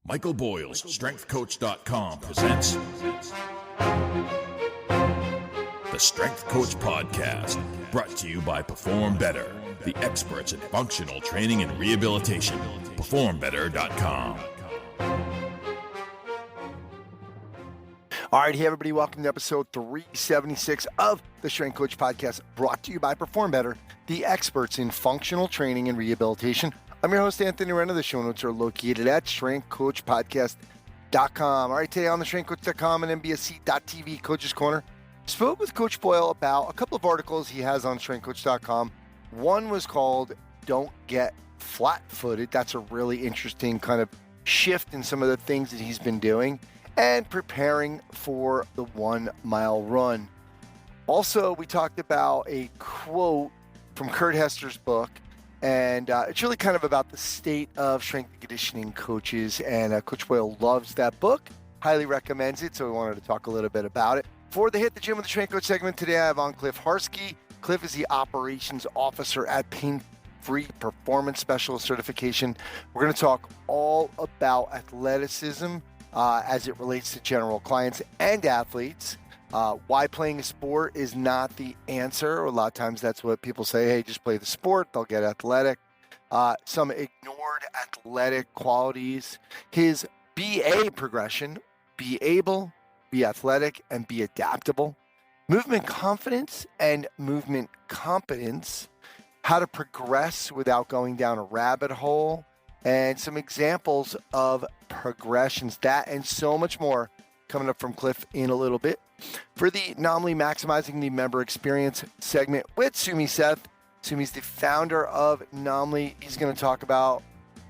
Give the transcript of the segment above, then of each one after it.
Michael Boyle's StrengthCoach.com presents the Strength Coach Podcast, brought to you by Perform Better, the experts in functional training and rehabilitation. PerformBetter.com. All right, hey everybody, welcome to episode 376 of the Strength Coach Podcast, brought to you by Perform Better, the experts in functional training and rehabilitation. I'm your host, Anthony Renner. The show notes are located at strengthcoachpodcast.com. All right, today on the strengthcoach.com and mbsc.tv Coach's Corner, spoke with Coach Boyle about a couple of articles he has on strengthcoach.com. One was called Don't Get Flatfooted. That's a really interesting kind of shift in some of the things that he's been doing and preparing for the 1 mile run. Also, we talked about a quote from Kurt Hester's book, and it's really kind of about the state of strength and conditioning coaches, and Coach Boyle loves that book, highly recommends it, so we wanted to talk a little bit about it. For the Hit the Gym with the Strength Coach segment today, I have on Clifton Harski. Cliff is the operations officer at Pain Free Performance Specialist Certification. We're going to talk all about athleticism as it relates to general clients and athletes. Why playing a sport is not the answer. A lot of times that's what people say, hey, just play the sport, they'll get athletic. Some ignored athletic qualities. His BA progression, be able, be athletic, and be adaptable. Movement confidence and movement competence. How to progress without going down a rabbit hole. And some examples of progressions. That and so much more coming up from Cliff in a little bit. For the Nominally Maximizing the Member Experience segment with Sumit Seth. Sumi's the founder of Nominally. He's going to talk about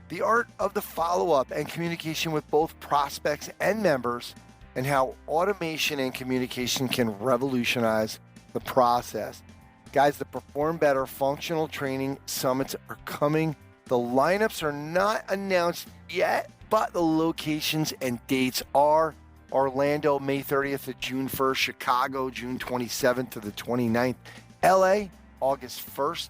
the art of the follow-up and communication with both prospects and members, and how automation and communication can revolutionize the process. Guys, the Perform Better Functional Training Summits are coming. The lineups are not announced yet, but the locations and dates are Orlando, May 30th to June 1st, Chicago, June 27th to the 29th, LA, August 1st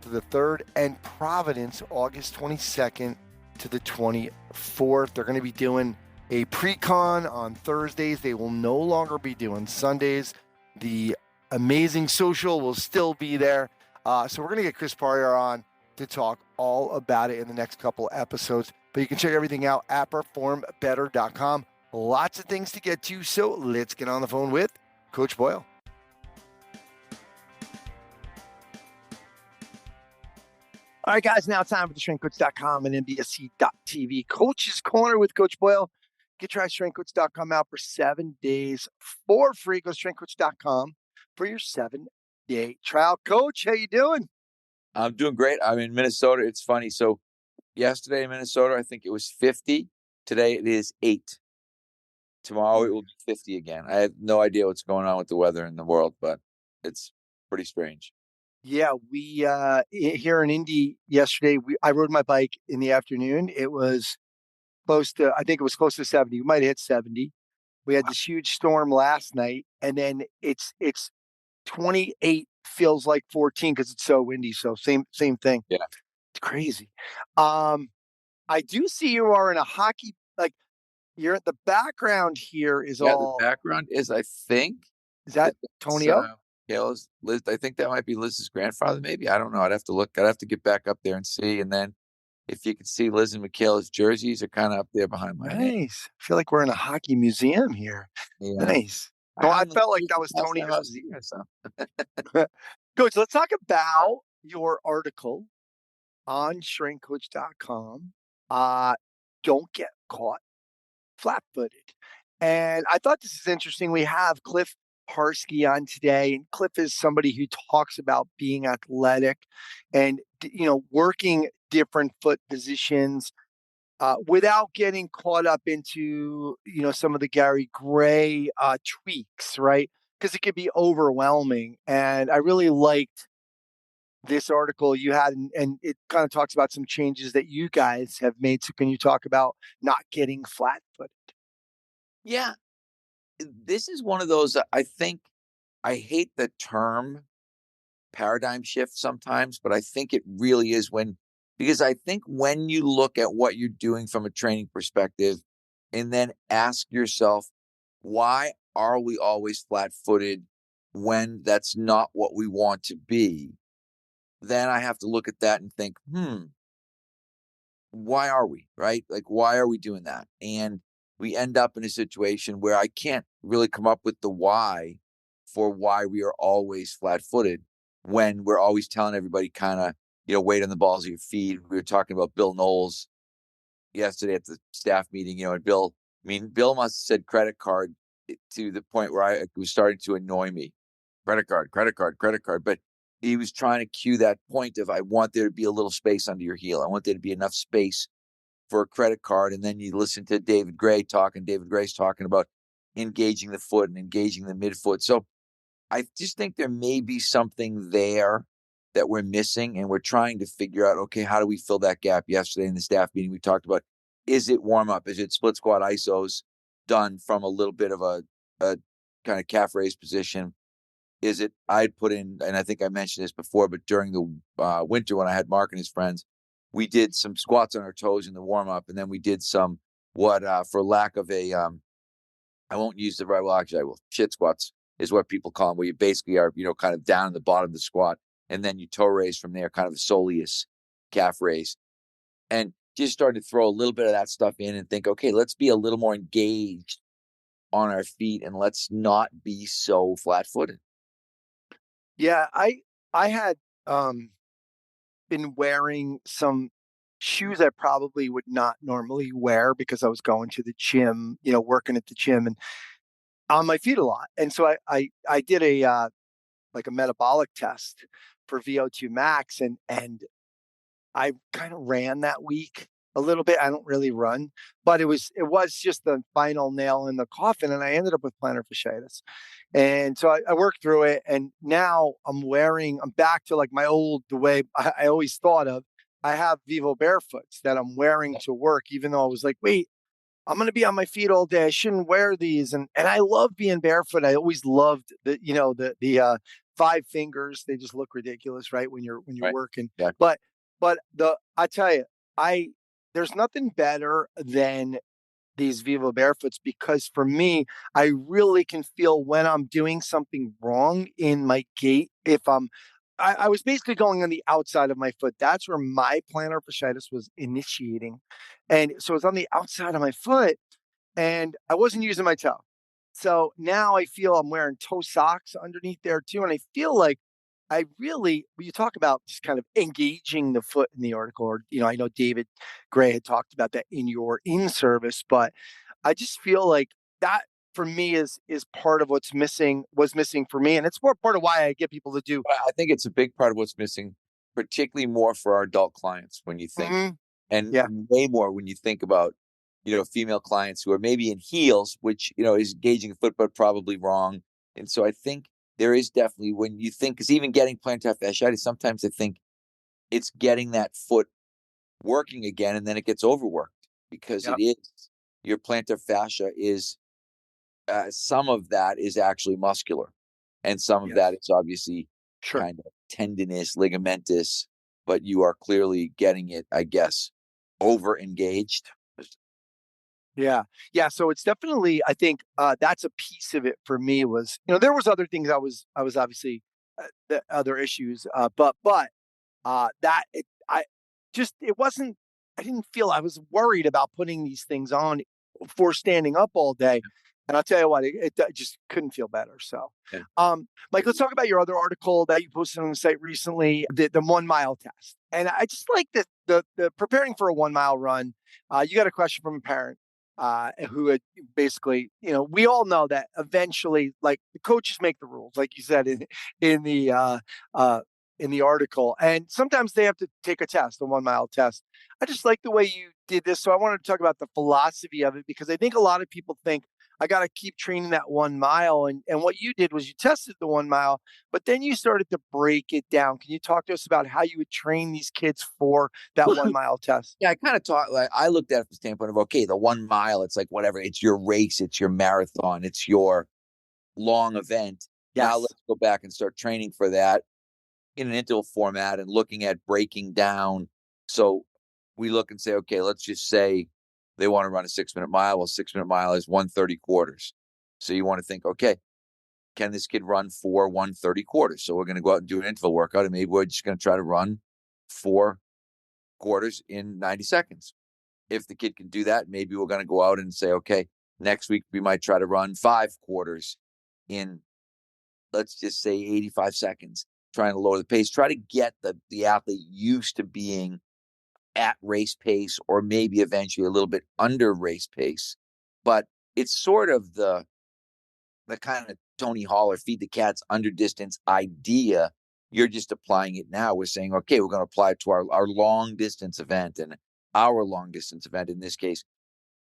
to the 3rd, and Providence, August 22nd to the 24th. They're going to be doing a pre-con on Thursdays. They will no longer be doing Sundays. The amazing social will still be there. So we're going to get Chris Parrier on to talk all about it in the next couple episodes. But you can check everything out at performbetter.com. Lots of things to get to, so let's get on the phone with Coach Boyle. All right, guys, now it's time for the strengthcoach.com and mbsc.tv Coach's Corner with Coach Boyle. Get your strengthcoach.com out for 7 days for free. Go to strengthcoach.com for your 7-day trial. Coach, how you doing? I'm doing great. I'm in Minnesota. It's funny. So yesterday in Minnesota, I think it was 50. Today it is 8. Tomorrow it will be 50 again. I have no idea what's going on with the weather in the world, but it's pretty strange. Yeah, we here in Indy yesterday, I rode my bike in the afternoon. It was close to 70. We might have hit 70. We had this huge storm last night, and then it's 28 feels like 14 because it's so windy. So same thing. Yeah, it's crazy. I do see you are in a hockey, like you're at the background here is all. The background is, I think, is that Tonio? Liz. I think that might be Liz's grandfather. Maybe, I don't know. I'd have to look. I'd have to get back up there and see. And then if you can see Liz and Michaela's jerseys are kind of up there behind my head. Nice. I feel like we're in a hockey museum here. Yeah. Nice. Well, I felt like that was Tonio's. So. Coach, let's talk about your article on strengthcoach.com. Don't get caught flat-footed. And I thought this is interesting. We have Cliff Harski on today, and Cliff is somebody who talks about being athletic and, working different foot positions without getting caught up into, some of the Gary Gray tweaks, right? Because it could be overwhelming. And I really liked this article you had, and it kind of talks about some changes that you guys have made. So can you talk about not getting flat-footed? Yeah. This is one of those, I think, I hate the term paradigm shift sometimes, but I think it really is when Because I think when you look at what you're doing from a training perspective and then ask yourself, why are we always flat footed when that's not what we want to be? Then I have to look at that and think, why are we, right? Like, why are we doing that? And we end up in a situation where I can't really come up with the why for why we are always flat footed when we're always telling everybody kind of, wait on the balls of your feet. We were talking about Bill Knowles yesterday at the staff meeting, and Bill must have said credit card to the point where it was starting to annoy me. Credit card, credit card, credit card. But he was trying to cue that point of, I want there to be a little space under your heel. I want there to be enough space for a credit card. And then you listen to David Gray's talking about engaging the foot and engaging the midfoot. So I just think there may be something there that we're missing, and we're trying to figure out, okay, how do we fill that gap? Yesterday in the staff meeting, we talked about, is it warm up? Is it split squat isos done from a little bit of a kind of calf raise position? Is it, I'd put in, and I think I mentioned this before, but during the winter when I had Mark and his friends, we did some squats on our toes in the warm up, and then we did some for lack of a I won't use the right, well, actually I will. Shit squats is what people call them, where you basically are, kind of down in the bottom of the squat, and then you toe raise from there, kind of a soleus calf raise. And just starting to throw a little bit of that stuff in and think, okay, let's be a little more engaged on our feet and let's not be so flat footed. Yeah, I had been wearing some shoes I probably would not normally wear because I was going to the gym, working at the gym and on my feet a lot. And so I did a like a metabolic test for VO2 max, and I kind of ran that week a little bit. I don't really run, but it was just the final nail in the coffin, and I ended up with plantar fasciitis. And so I worked through it, and now I'm back to like the way I always thought of. I have Vivo Barefoots that I'm wearing to work, even though I was like, wait, I'm going to be on my feet all day. I shouldn't wear these. And I love being barefoot. I always loved the five fingers. They just look ridiculous, right? When you're Right. working. Yeah. But I tell you, there's nothing better than these Vivo Barefoots, because for me, I really can feel when I'm doing something wrong in my gait. If I was basically going on the outside of my foot. That's where my plantar fasciitis was initiating. And so it's on the outside of my foot, and I wasn't using my toe. So now I feel I'm wearing toe socks underneath there too. And I feel like when you talk about just kind of engaging the foot in the article, or, I know David Gray had talked about that in your in service, but I just feel like that for me is part of was missing for me. And it's more part of why I get people to do. I think it's a big part of what's missing, particularly more for our adult clients when you think, Mhm. and Yeah. way more when you think about, female clients who are maybe in heels, which, is engaging the foot, but probably wrong. And so I think there is definitely, when you think, because even getting plantar fasciitis, sometimes I think it's getting that foot working again, and then it gets overworked because Yeah. it is, your plantar fascia is, some of that is actually muscular, and some of that Yes. is obviously Sure. kind of tendinous, ligamentous, but you are clearly getting it, I guess, over engaged. Yeah. Yeah. So it's definitely, I think that's a piece of it for me. Was, there was other things I was obviously the other issues, but that I just, it wasn't, I didn't feel, I was worried about putting these things on for standing up all day. And I'll tell you what, it just couldn't feel better. So, Yeah. Mike, let's talk about your other article that you posted on the site recently, the 1 mile test. And I just like the preparing for a 1 mile run. You got a question from a parent who had basically, we all know that eventually, like, the coaches make the rules, like you said in the uh, in the article, and sometimes they have to take a test, a 1 mile test. I just like the way you did this, so I wanted to talk about the philosophy of it, because I think a lot of people think I got to keep training that 1 mile, and what you did was you tested the 1 mile, but then you started to break it down. Can you talk to us about how you would train these kids for that 1 mile test? Yeah, I kind of talk, like, I looked at it from the standpoint of, okay, the 1 mile, it's like whatever, it's your race, it's your marathon, it's your long event. Now Yes. let's go back and start training for that in an interval format and looking at breaking down So we look and say, okay, let's just say they want to run a 6-minute mile. Well, 6-minute mile is 130 quarters. So you want to think, okay, can this kid run 130 quarters? So we're going to go out and do an interval workout, and maybe we're just going to try to run 4 quarters in 90 seconds. If the kid can do that, maybe we're going to go out and say, okay, next week we might try to run 5 quarters in, let's just say 85 seconds, trying to lower the pace, try to get the athlete used to being at race pace or maybe eventually a little bit under race pace. But it's sort of the kind of Tony Hall or feed the cats under distance idea. You're just applying it now. We're saying, okay, we're going to apply it to our long distance event, and our long distance event in this case,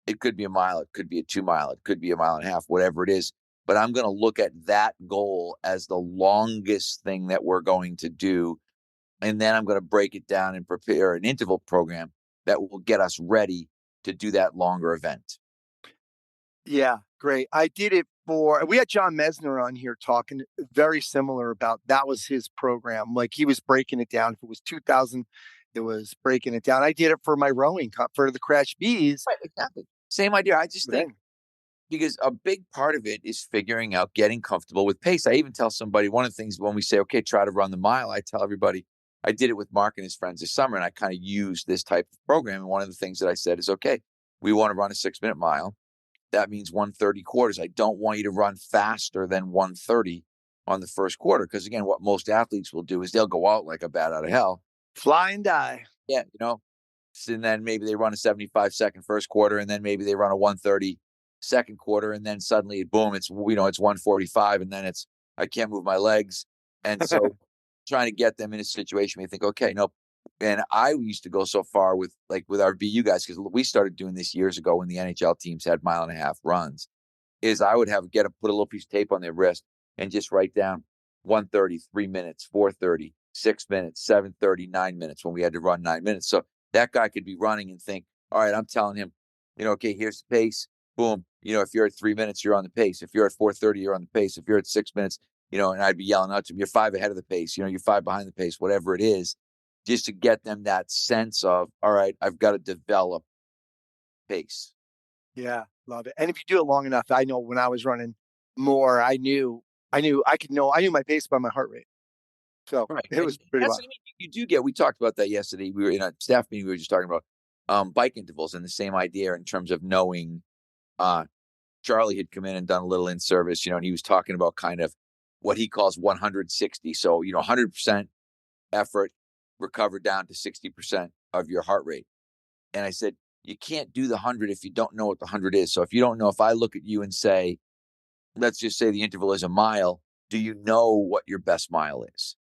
it could be a mile, it could be a 2 mile, it could be a mile and a half, whatever it is. But I'm going to look at that goal as the longest thing that we're going to do. And then I'm going to break it down and prepare an interval program that will get us ready to do that longer event. Yeah, great. I did it we had John Mesner on here talking very similar about that was his program. Like he was breaking it down. If it was 2000, it was breaking it down. I did it for my rowing for the Crash Bees. Right, exactly. Same idea. I just think because a big part of it is figuring out getting comfortable with pace. I even tell somebody one of the things when we say, okay, try to run the mile, I tell everybody, I did it with Mark and his friends this summer, and I kind of used this type of program. And one of the things that I said is, okay, we want to run a 6-minute mile. That means 130 quarters. I don't want you to run faster than 130 on the first quarter. Because again, what most athletes will do is they'll go out like a bat out of hell. Fly and die. Yeah, and then maybe they run a 75-second first quarter, and then maybe they run a 130 second quarter, and then suddenly, boom, it's 145, and then it's I can't move my legs, and so trying to get them in a situation where you think, okay, no. And I used to go so far with our BU guys because we started doing this years ago when the NHL teams had 1.5-mile runs. Is I would put a little piece of tape on their wrist and just write down 130, 3 minutes, 4:30, 6 minutes, 7:30, 9 minutes when we had to run 9 minutes. So that guy could be running and think, all right, I'm telling him, okay, here's the pace. Boom. If you're at 3 minutes, you're on the pace. If you're at 4:30, you're on the pace. If you're at 6 minutes, and I'd be yelling out to him, you're 5 ahead of the pace. You're 5 behind the pace, whatever it is, just to get them that sense of, all right, I've got to develop pace. Yeah, love it. And if you do it long enough, I know when I was running more, I knew I knew my pace by my heart rate. So Right. it was pretty That's wild. what I mean. You do we talked about that yesterday. We were in a staff meeting. We were just talking about bike intervals and the same idea in terms of knowing. Charlie had come in and done a little in service, and he was talking about kind of what he calls 160. So, 100% effort, recover down to 60% of your heart rate. And I said, you can't do the 100 if you don't know what the 100 is. So if you don't know, if I look at you and say, let's just say the interval is a mile, do you know what your best mile is?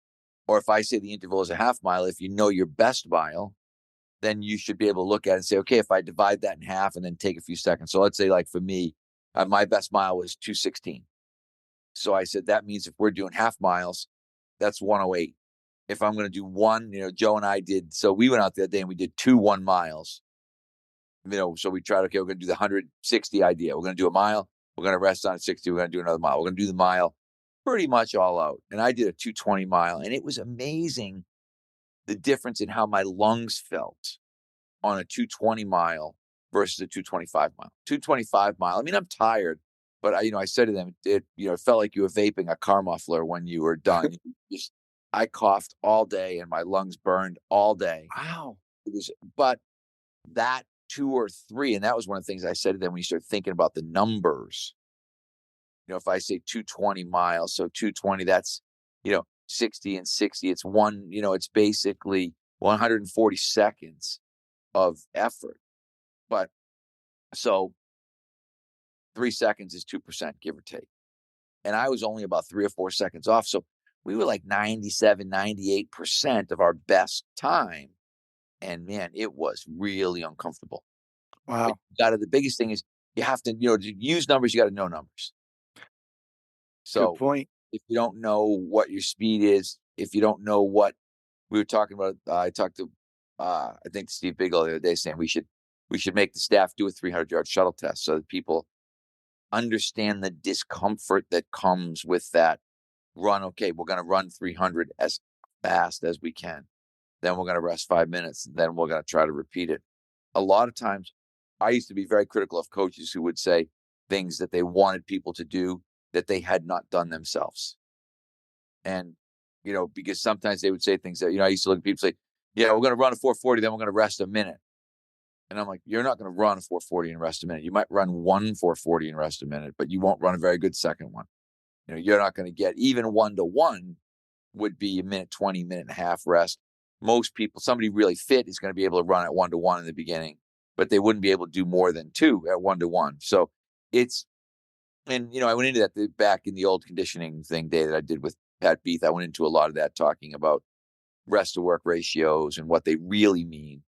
Or if I say the interval is a half mile, if you know your best mile, then you should be able to look at it and say, okay, if I divide that in half and then take a few seconds. So let's say for me, my best mile was 2:16. So I said, that means if we're doing half miles, that's 1:08. If I'm going to do one, Joe and I did, so we went out that day and we did 2 1 miles. So we tried, okay, we're going to do the 160 idea. We're going to do a mile. We're going to rest on 60. We're going to do another mile. We're going to do the mile pretty much all out. And I did a 2:20 mile, and it was amazing the difference in how my lungs felt on a 2:20 mile versus a 2:25 mile. 2:25 mile. I mean, I'm tired, but I said to them, it felt like you were vaping a car muffler when you were done. I coughed all day and my lungs burned all day. Wow. But that 2 or 3, and that was one of the things I said to them when you start thinking about the numbers. If I say 2:20 miles, so 2:20, that's 60 and 60. It's it's basically 140 seconds of effort. But so 3 seconds is 2%, give or take. And I was only about 3 or 4 seconds off. So we were like 97, 98% of our best time. And man, it was really uncomfortable. Wow. The biggest thing is you have to, to use numbers, you got to know numbers. So Good point. if you don't know what your speed is, if you don't know what we were talking about, I talked to, I think Steve Bigelow the other day saying we should make the staff do a 300-yard shuttle test so that people understand the discomfort that comes with that run. Okay, we're going to run 300 as fast as we can. then we're going to rest 5 minutes, and then we're going to try to repeat it. A lot of times, I used to be very critical of coaches who would say things that they wanted people to do that they had not done themselves. And, because sometimes they would say things that, I used to look at people say, yeah, we're going to run a 440, then we're going to rest a minute. And I'm like, you're not going to run a 440 and rest a minute. You might run one 440 and rest a minute, but you won't run a very good second one. You're not going to get even 1-to-1 would be a minute 20, minute and a half rest. Most people, somebody really fit is going to be able to run at 1-to-1 in the beginning, but they wouldn't be able to do more than 2 at 1-to-1. So I went into that back in the old conditioning thing day that I did with Pat Beath. I went into a lot of that talking about rest to work ratios and what they really mean,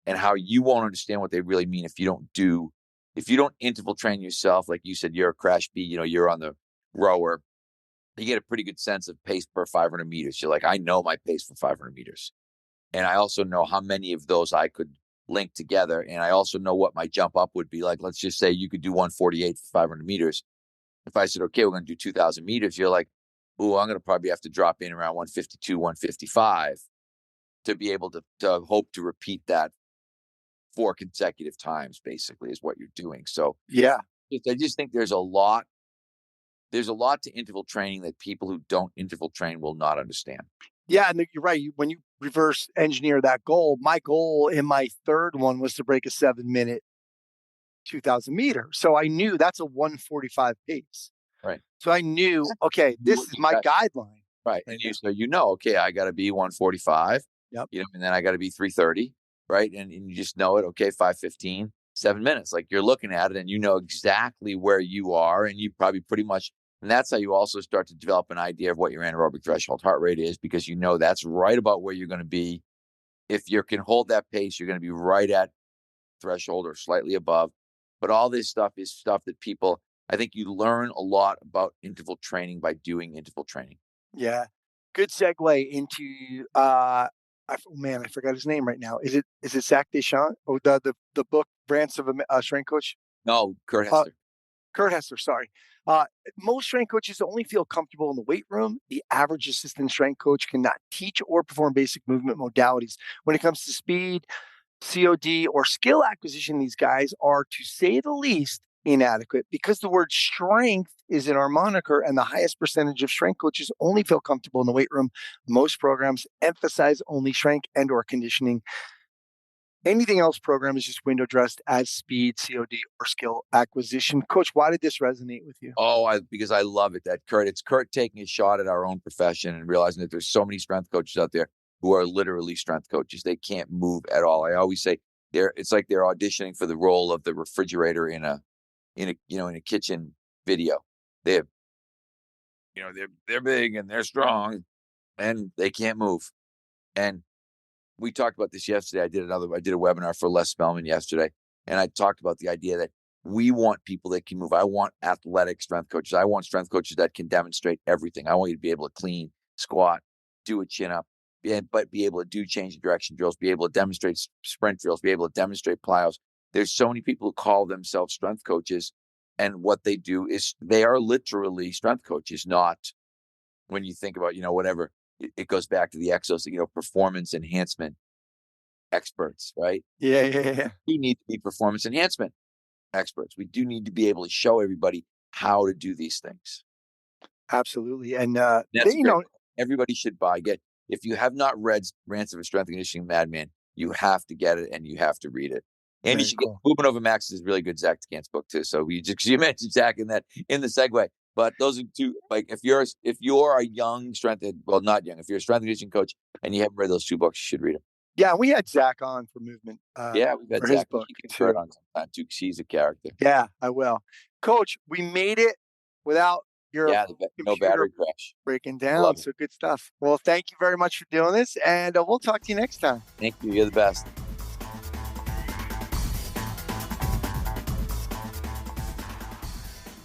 and how you won't understand what they really mean if you don't interval train yourself. Like you said, you're a crash B, you're on the rower. You get a pretty good sense of pace per 500 meters. You're like, I know my pace for 500 meters. And I also know how many of those I could link together. And I also know what my jump up would be like. Let's just say you could do 148 for 500 meters. If I said, okay, we're going to do 2,000 meters, you're like, I'm going to probably have to drop in around 152, 155 to be able to hope to repeat that 4 consecutive times, basically, is what you're doing. So yeah, I just think there's a lot to interval training that people who don't interval train will not understand. Yeah, and you're right. When you reverse engineer that goal, my goal in my third one was to break a 7-minute 2,000 meter. So I knew that's a 145 pace. Right. So I knew, okay, this is my guideline. Right. And okay, I got to be 145. Yep. And then I got to be 330. Right. And you just know it. Okay, 5:15, 7 minutes. Like you're looking at it and you know exactly where you are. And you probably pretty much, and that's how you also start to develop an idea of what your anaerobic threshold heart rate is, because that's right about where you're going to be. If you can hold that pace, you're going to be right at threshold or slightly above. But all this stuff is stuff that I think you learn a lot about interval training by doing interval training. Yeah. Good segue into I forgot his name right now. Is it Zach Deschamps? Oh, the book Rants of a Strength Coach? No, Kurt Hester. Kurt Hester, sorry. Most strength coaches only feel comfortable in the weight room. The average assistant strength coach cannot teach or perform basic movement modalities. When it comes to speed, COD, or skill acquisition, these guys are, to say the least, inadequate. Because the word strength is in our moniker and the highest percentage of strength coaches only feel comfortable in the weight room, most programs emphasize only strength and or conditioning. Anything else program is just window dressed as speed, COD, or skill acquisition. Coach, why did this resonate with you? Because I love it. It's Kurt taking a shot at our own profession and realizing that there's so many strength coaches out there who are literally strength coaches. They can't move at all. I always say it's like they're auditioning for the role of the refrigerator in a kitchen video. They have, they're big and they're strong and they can't move. And we talked about this yesterday. I did a webinar for Les Spellman yesterday, and I talked about the idea that we want people that can move. I want athletic strength coaches. I want strength coaches that can demonstrate everything. I want you to be able to clean, squat, do a chin up, but be able to do change of direction drills, be able to demonstrate sprint drills, be able to demonstrate plyos. There's so many people who call themselves strength coaches, and what they do is they are literally strength coaches, not, when you think about, whatever, it goes back to the exos, performance enhancement experts, right? Yeah. We need to be performance enhancement experts. We do need to be able to show everybody how to do these things. Absolutely. And everybody should buy. If you have not read Rants of a Strength and Conditioning Madman, you have to get it and you have to read it. And you should get Movement Over Max is really good Zach DeCant's book too. So you mentioned Zach in the segue. But those are two, like if you're a young strength, well, not young, if you're a strength and conditioning coach and you haven't read those two books, you should read them. Yeah, we had Zach on for movement. We've had for Zach his book too. On sometime too, because he's a character. Yeah, I will. Coach, we made it without your no battery crash breaking down. So good stuff. Well, thank you very much for doing this, and we'll talk to you next time. Thank you. You're the best.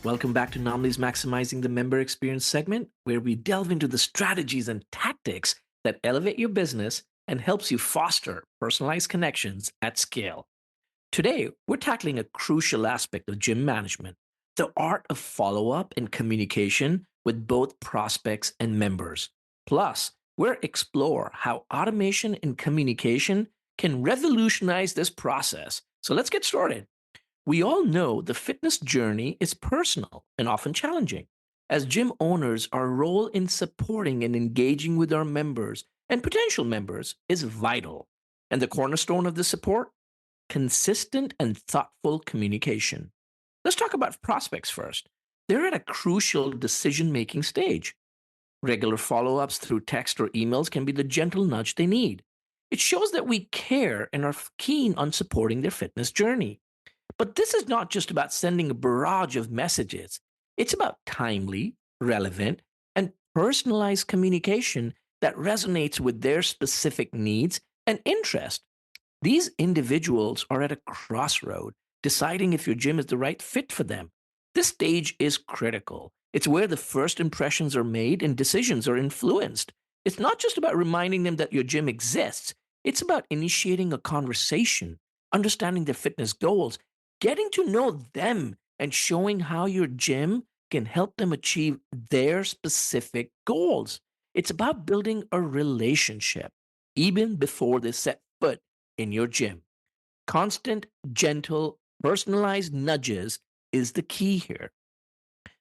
Welcome back to Anomalies Maximizing the Member Experience segment, where we delve into the strategies and tactics that elevate your business and helps you foster personalized connections at scale. Today, we're tackling a crucial aspect of gym management, the art of follow-up and communication with both prospects and members. Plus, We'll explore how automation and communication can revolutionize this process. So let's get started. We all know the fitness journey is personal and often challenging. As gym owners, our role in supporting and engaging with our members and potential members is vital. And the cornerstone of the support? Consistent and thoughtful communication. Let's talk about prospects first. They're at a crucial decision making stage. Regular follow ups through text or emails can be the gentle nudge they need. It shows that we care and are keen on supporting their fitness journey. But this is not just about sending a barrage of messages, it's about timely, relevant, and personalized communication that resonates with their specific needs and interest. These individuals are at a crossroad, deciding if your gym is the right fit for them. This stage is critical. It's where the first impressions are made and decisions are influenced. It's not just about reminding them that your gym exists, it's about initiating a conversation, understanding their fitness goals, getting to know them, and showing how your gym can help them achieve their specific goals. It's about building a relationship even before they set foot in your gym. Constant, gentle, personalized nudges is the key here.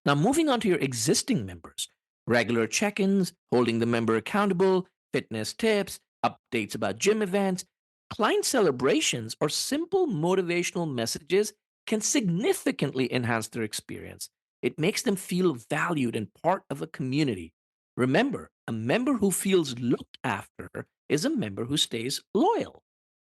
Now, moving on to your existing members, regular check ins, holding the member accountable, fitness tips, updates about gym events, client celebrations, or simple motivational messages can significantly enhance their experience. It makes them feel valued and part of a community. Remember, a member who feels looked after is a member who stays loyal.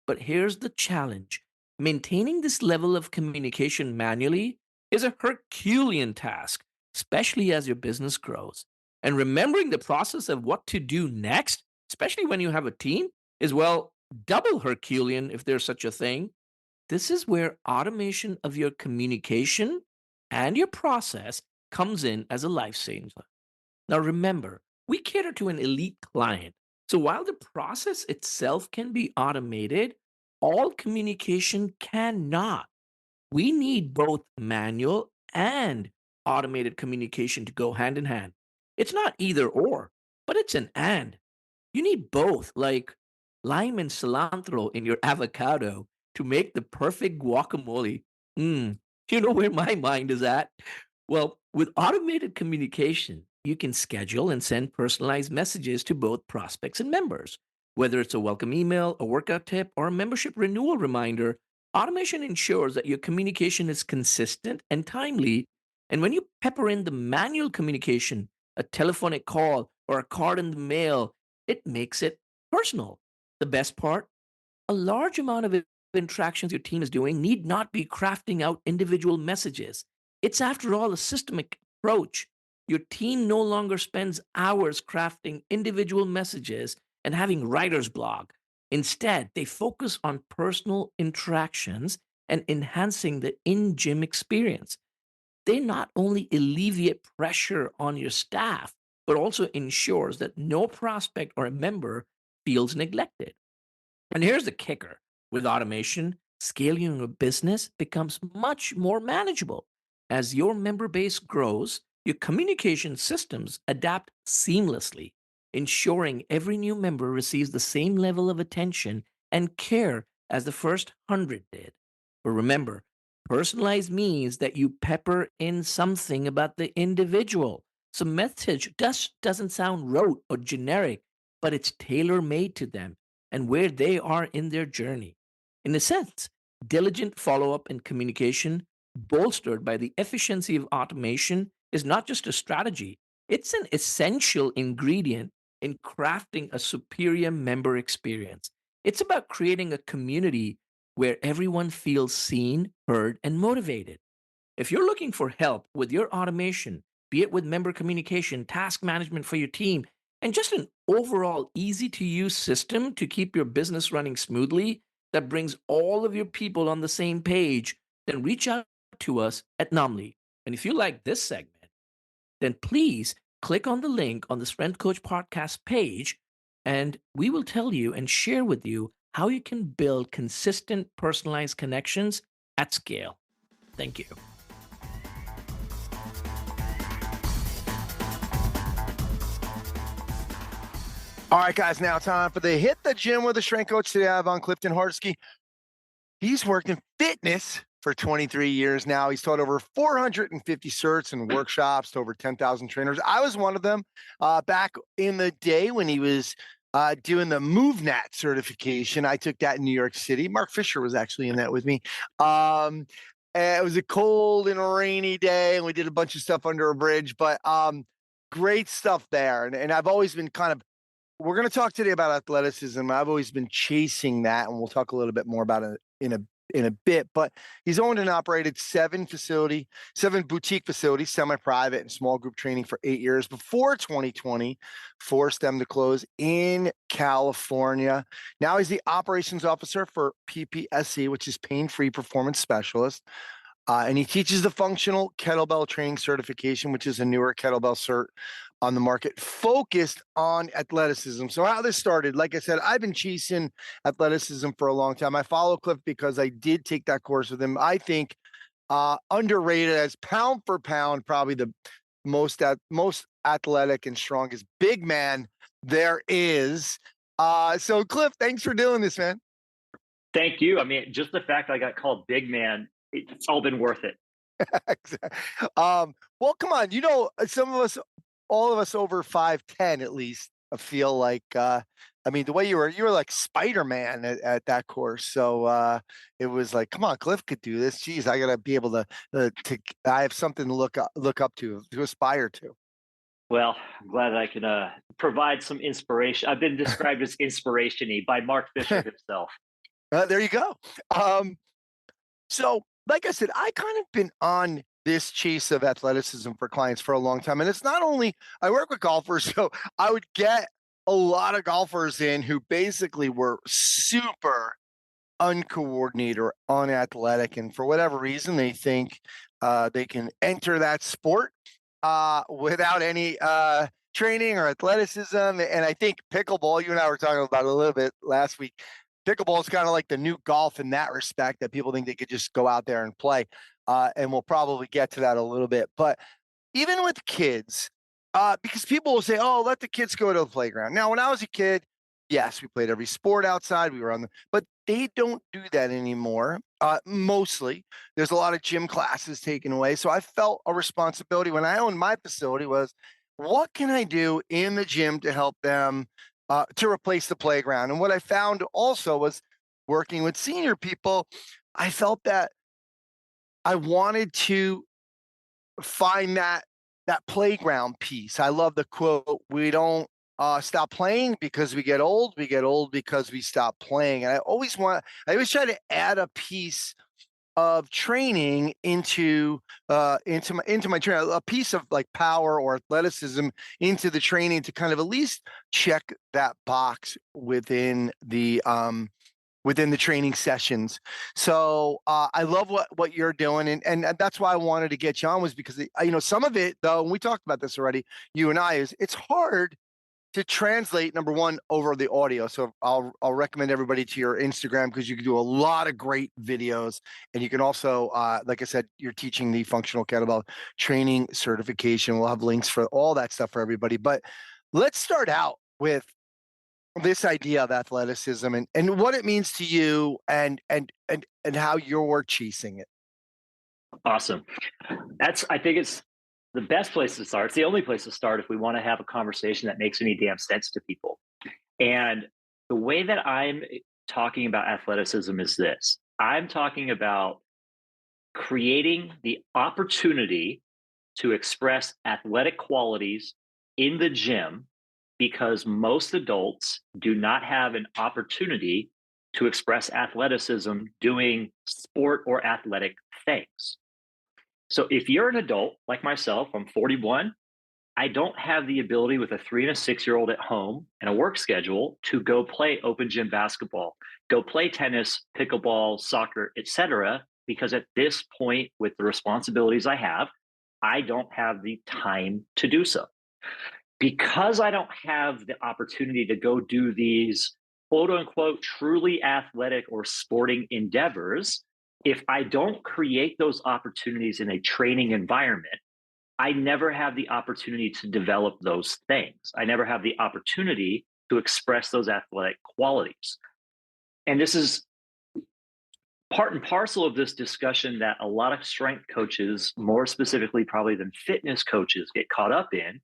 But here's the challenge: maintaining this level of communication manually is a Herculean task, especially as your business grows. And remembering the process of what to do next, especially when you have a team, is, well, double Herculean if there's such a thing. This is where automation of your communication and your process comes in as a lifesaver. Now, remember, we cater to an elite client. So while the process itself can be automated, all communication cannot. We need both manual and automated communication to go hand in hand. It's not either or, but it's an and. You need both, like lime and cilantro in your avocado to make the perfect guacamole. You know where my mind is at? Well, with automated communication, you can schedule and send personalized messages to both prospects and members. Whether it's a welcome email, a workout tip, or a membership renewal reminder, automation ensures that your communication is consistent and timely. And when you pepper in the manual communication, a telephonic call, or a card in the mail, it makes it personal. The best part? A large amount of interactions your team is doing need not be crafting out individual messages. It's, after all, a systemic approach. Your team no longer spends hours crafting individual messages and having writer's block. Instead, they focus on personal interactions and enhancing the in gym experience. They not only alleviate pressure on your staff, but also ensures that no prospect or a member feels neglected. And here's the kicker: with automation, scaling a business becomes much more manageable. As your member base grows, your communication systems adapt seamlessly, ensuring every new member receives the same level of attention and care as the first 100 did. But remember, personalized means that you pepper in something about the individual. So message doesn't sound rote or generic, but it's tailor made to them and where they are in their journey. In a sense, diligent follow up and communication, bolstered by the efficiency of automation, is not just a strategy, it's an essential ingredient in crafting a superior member experience. It's about creating a community where everyone feels seen, heard, and motivated. If you're looking for help with your automation, be it with member communication, task management for your team, and just an overall easy to use system to keep your business running smoothly that brings all of your people on the same page, then reach out to us at Nomly. And if you like this segment, then please click on the link on the Strength Coach podcast page, and we will tell you and share with you how you can build consistent, personalized connections at scale. Thank you. All right, guys, now time for the Hit the Gym with a Strength Coach. Today I have on Clifton Harski. He's worked in fitness for 23 years now. He's taught over 450 certs and workshops to over 10,000 trainers. I was one of them back in the day when he was doing the MoveNat certification. I took that in New York City. Mark Fisher was actually in that with me. And it was a cold and rainy day, and we did a bunch of stuff under a bridge, but great stuff there. And I've always been we're going to talk today about athleticism. I've always been chasing that, and we'll talk a little bit more about it in a bit. But he's owned and operated seven boutique facilities, semi-private and small group training for 8 years before 2020 forced them to close in California. Now he's the operations officer for PPSC, which is Pain-Free Performance Specialist. And he teaches the functional kettlebell training certification, which is a newer kettlebell cert on the market, focused on athleticism. So how this started, like I said, I've been chasing athleticism for a long time. I follow Cliff because I did take that course with him. I think underrated as pound for pound, probably the most athletic and strongest big man there is. So Cliff, thanks for doing this, man. Thank you. I mean, just the fact I got called big man, it's all been worth it. Well, come on. All of us over 5'10" at least feel like, I mean, the way you were like Spider-Man at that course. So it was like, come on, Cliff could do this. Geez, I got to be able to I have something to look up to aspire to. Well, I'm glad I can provide some inspiration. I've been described as inspiration-y by Mark Fisher himself. There you go. So like I said, I kind of been on this chase of athleticism for clients for a long time. And it's not only, I work with golfers, so I would get a lot of golfers in who basically were super uncoordinated or unathletic. And for whatever reason, they think they can enter that sport without any training or athleticism. And I think pickleball, you and I were talking about it a little bit last week. Pickleball is kind of like the new golf in that respect, that people think they could just go out there and play. And we'll probably get to that a little bit. But even with kids, because people will say, oh, let the kids go to the playground. Now, when I was a kid, yes, we played every sport outside. We were but they don't do that anymore. Mostly, there's a lot of gym classes taken away. So I felt a responsibility when I owned my facility was, what can I do in the gym to help them to replace the playground? And what I found also was working with senior people, I felt that I wanted to find that playground piece. I love the quote, we don't stop playing because we get old because we stop playing. And I always try to add a piece of training into my training, a piece of like power or athleticism into the training to kind of at least check that box within the training sessions. So I love what you're doing. And that's why I wanted to get you on, was because, some of it though, and we talked about this already, you and I, is it's hard to translate, number one, over the audio. So I'll recommend everybody to your Instagram, because you can do a lot of great videos. And you can also, like I said, you're teaching the functional kettlebell training certification. We'll have links for all that stuff for everybody. But let's start out with this idea of athleticism and what it means to you and how you're chasing it. Awesome. I think it's the best place to start. It's the only place to start if we want to have a conversation that makes any damn sense to people. And the way that I'm talking about athleticism is this. I'm talking about creating the opportunity to express athletic qualities in the gym, because most adults do not have an opportunity to express athleticism doing sport or athletic things. So if you're an adult like myself, I'm 41, I don't have the ability with a 3 and a 6-year-old at home and a work schedule to go play open gym basketball, go play tennis, pickleball, soccer, etc. Because at this point, with the responsibilities I have, I don't have the time to do so. Because I don't have the opportunity to go do these quote unquote truly athletic or sporting endeavors, if I don't create those opportunities in a training environment, I never have the opportunity to develop those things. I never have the opportunity to express those athletic qualities. And this is part and parcel of this discussion that a lot of strength coaches, more specifically probably than fitness coaches, get caught up in,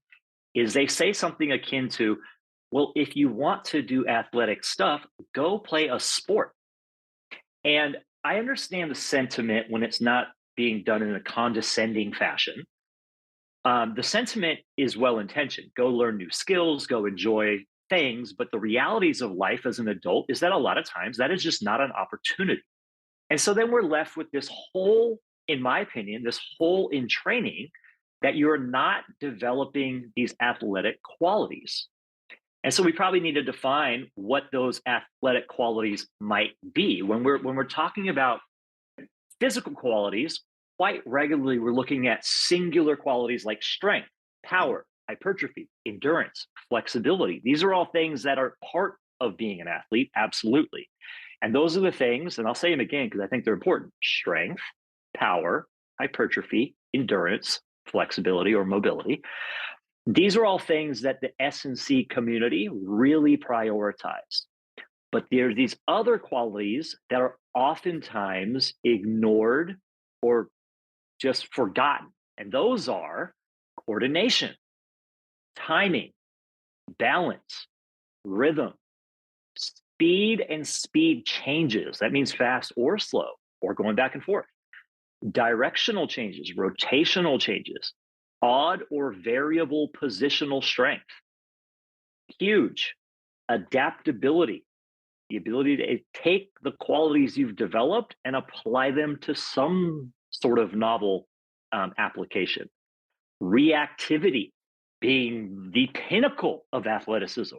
is they say something akin to, well, if you want to do athletic stuff, go play a sport. And I understand the sentiment when it's not being done in a condescending fashion. The sentiment is well-intentioned. Go learn new skills, go enjoy things. But the realities of life as an adult is that a lot of times that is just not an opportunity. And so then we're left with this hole, in my opinion, this hole in training that you're not developing these athletic qualities. And so we probably need to define what those athletic qualities might be. When we're talking about physical qualities, quite regularly we're looking at singular qualities like strength, power, hypertrophy, endurance, flexibility. These are all things that are part of being an athlete, absolutely. And those are the things, and I'll say them again because I think they're important: strength, power, hypertrophy, endurance, flexibility or mobility. These are all things that the S&C community really prioritize. But there are these other qualities that are oftentimes ignored or just forgotten. And those are coordination, timing, balance, rhythm, speed and speed changes. That means fast or slow or going back and forth. Directional changes, rotational changes, odd or variable positional strength. Huge. Adaptability, the ability to take the qualities you've developed and apply them to some sort of novel application. Reactivity, being the pinnacle of athleticism.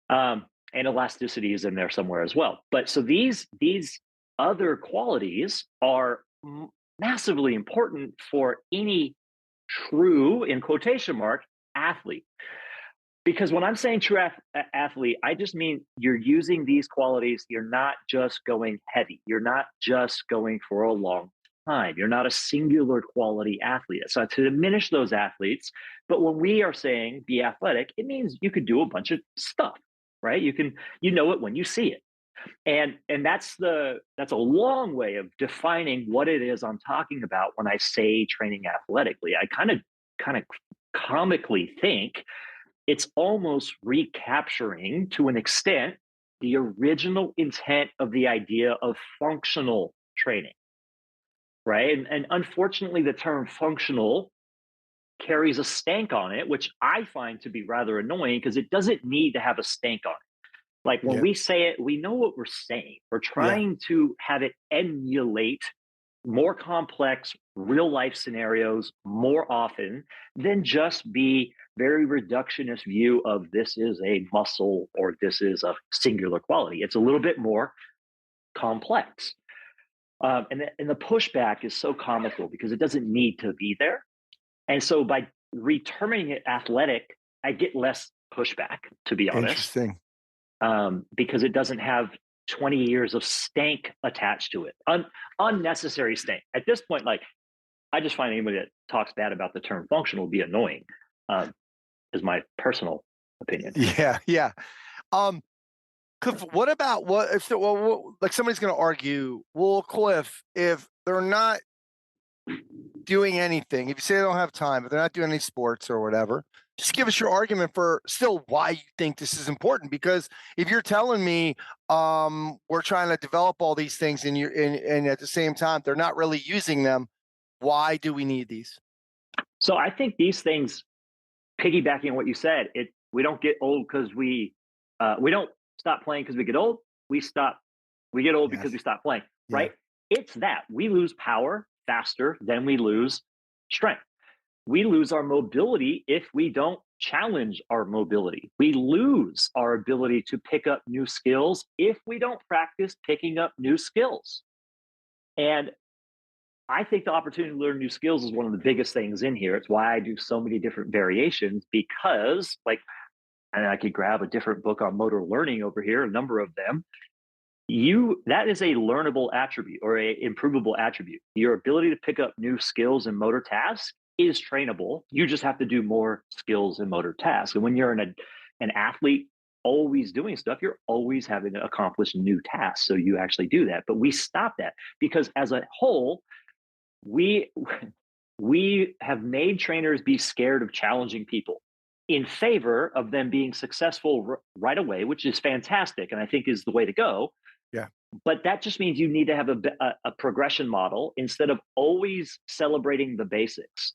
And elasticity is in there somewhere as well. But so these other qualities are massively important for any true, in quotation mark, athlete. Because when I'm saying true athlete, I just mean you're using these qualities. You're not just going heavy. You're not just going for a long time. You're not a singular quality athlete. So to diminish those athletes, but when we are saying be athletic, it means you could do a bunch of stuff, right? You know it when you see it. And that's a long way of defining what it is I'm talking about when I say training athletically. I kind of comically think it's almost recapturing to an extent the original intent of the idea of functional training, right? And unfortunately, the term functional carries a stank on it, which I find to be rather annoying because it doesn't need to have a stank on it. Like when we say it, we know what we're saying. We're trying to have it emulate more complex real life scenarios more often than just be very reductionist view of this is a muscle or this is a singular quality. It's a little bit more complex. And the pushback is so comical because it doesn't need to be there. And so by reterming it athletic, I get less pushback, to be honest. Interesting. Because it doesn't have 20 years of stank attached to it. Unnecessary stank. At this point, like, I just find anybody that talks bad about the term functional be annoying, is my personal opinion. Yeah. Cliff, what about like somebody's going to argue, well, Cliff, if they're not doing anything, if you say they don't have time, if they're not doing any sports or whatever, just give us your argument for still why you think this is important. Because if you're telling me we're trying to develop all these things and at the same time they're not really using them, why do we need these? So I think these things, piggybacking on what you said, we don't get old because we don't stop playing because we get old. We get old because we stop playing, right? It's that we lose power faster than we lose strength. We lose our mobility if we don't challenge our mobility. We lose our ability to pick up new skills if we don't practice picking up new skills. And I think the opportunity to learn new skills is one of the biggest things in here. It's why I do so many different variations, because and I could grab a different book on motor learning over here, a number of them. That is a learnable attribute or a improvable attribute. Your ability to pick up new skills and motor tasks is trainable. You just have to do more skills and motor tasks. And when you're an athlete always doing stuff, you're always having to accomplish new tasks. So you actually do that. But we stop that because as a whole, we have made trainers be scared of challenging people in favor of them being successful right away, which is fantastic and I think is the way to go. Yeah. But that just means you need to have a progression model instead of always celebrating the basics,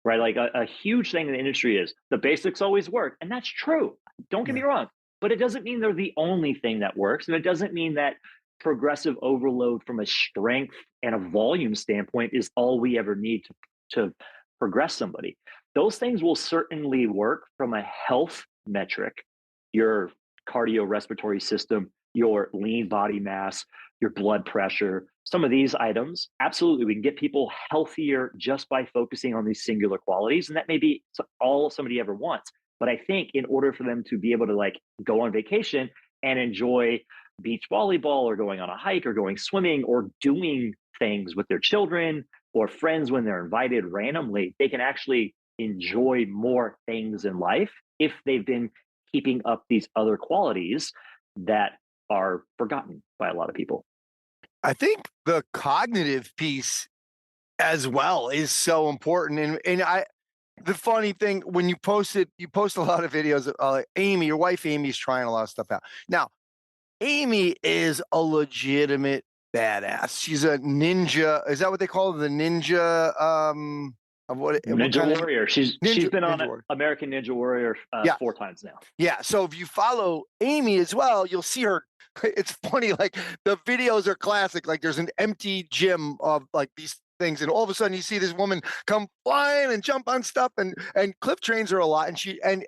right? Like a huge thing in the industry is the basics always work. And that's true. Don't get me wrong. But it doesn't mean they're the only thing that works. And it doesn't mean that progressive overload from a strength and a volume standpoint is all we ever need to progress somebody. Those things will certainly work from a health metric, your cardiorespiratory system, your lean body mass, your blood pressure, some of these items. Absolutely, we can get people healthier just by focusing on these singular qualities. And that may be all somebody ever wants. But I think in order for them to be able to like go on vacation and enjoy beach volleyball or going on a hike or going swimming or doing things with their children or friends when they're invited randomly, they can actually enjoy more things in life if they've been keeping up these other qualities that are forgotten by a lot of people. I think the cognitive piece as well is so important. And the funny thing, when you post a lot of videos of Amy, your wife Amy is trying a lot of stuff out. Now, Amy is a legitimate badass. She's a ninja. Is that what they call it? The ninja? Ninja Warrior. She's been on Warrior. American Ninja Warrior 4 times now. Yeah. So if you follow Amy as well, you'll see her. It's funny. Like the videos are classic. Like there's an empty gym of like these things, and all of a sudden you see this woman come flying and jump on stuff, and Cliff trains her a lot. And she and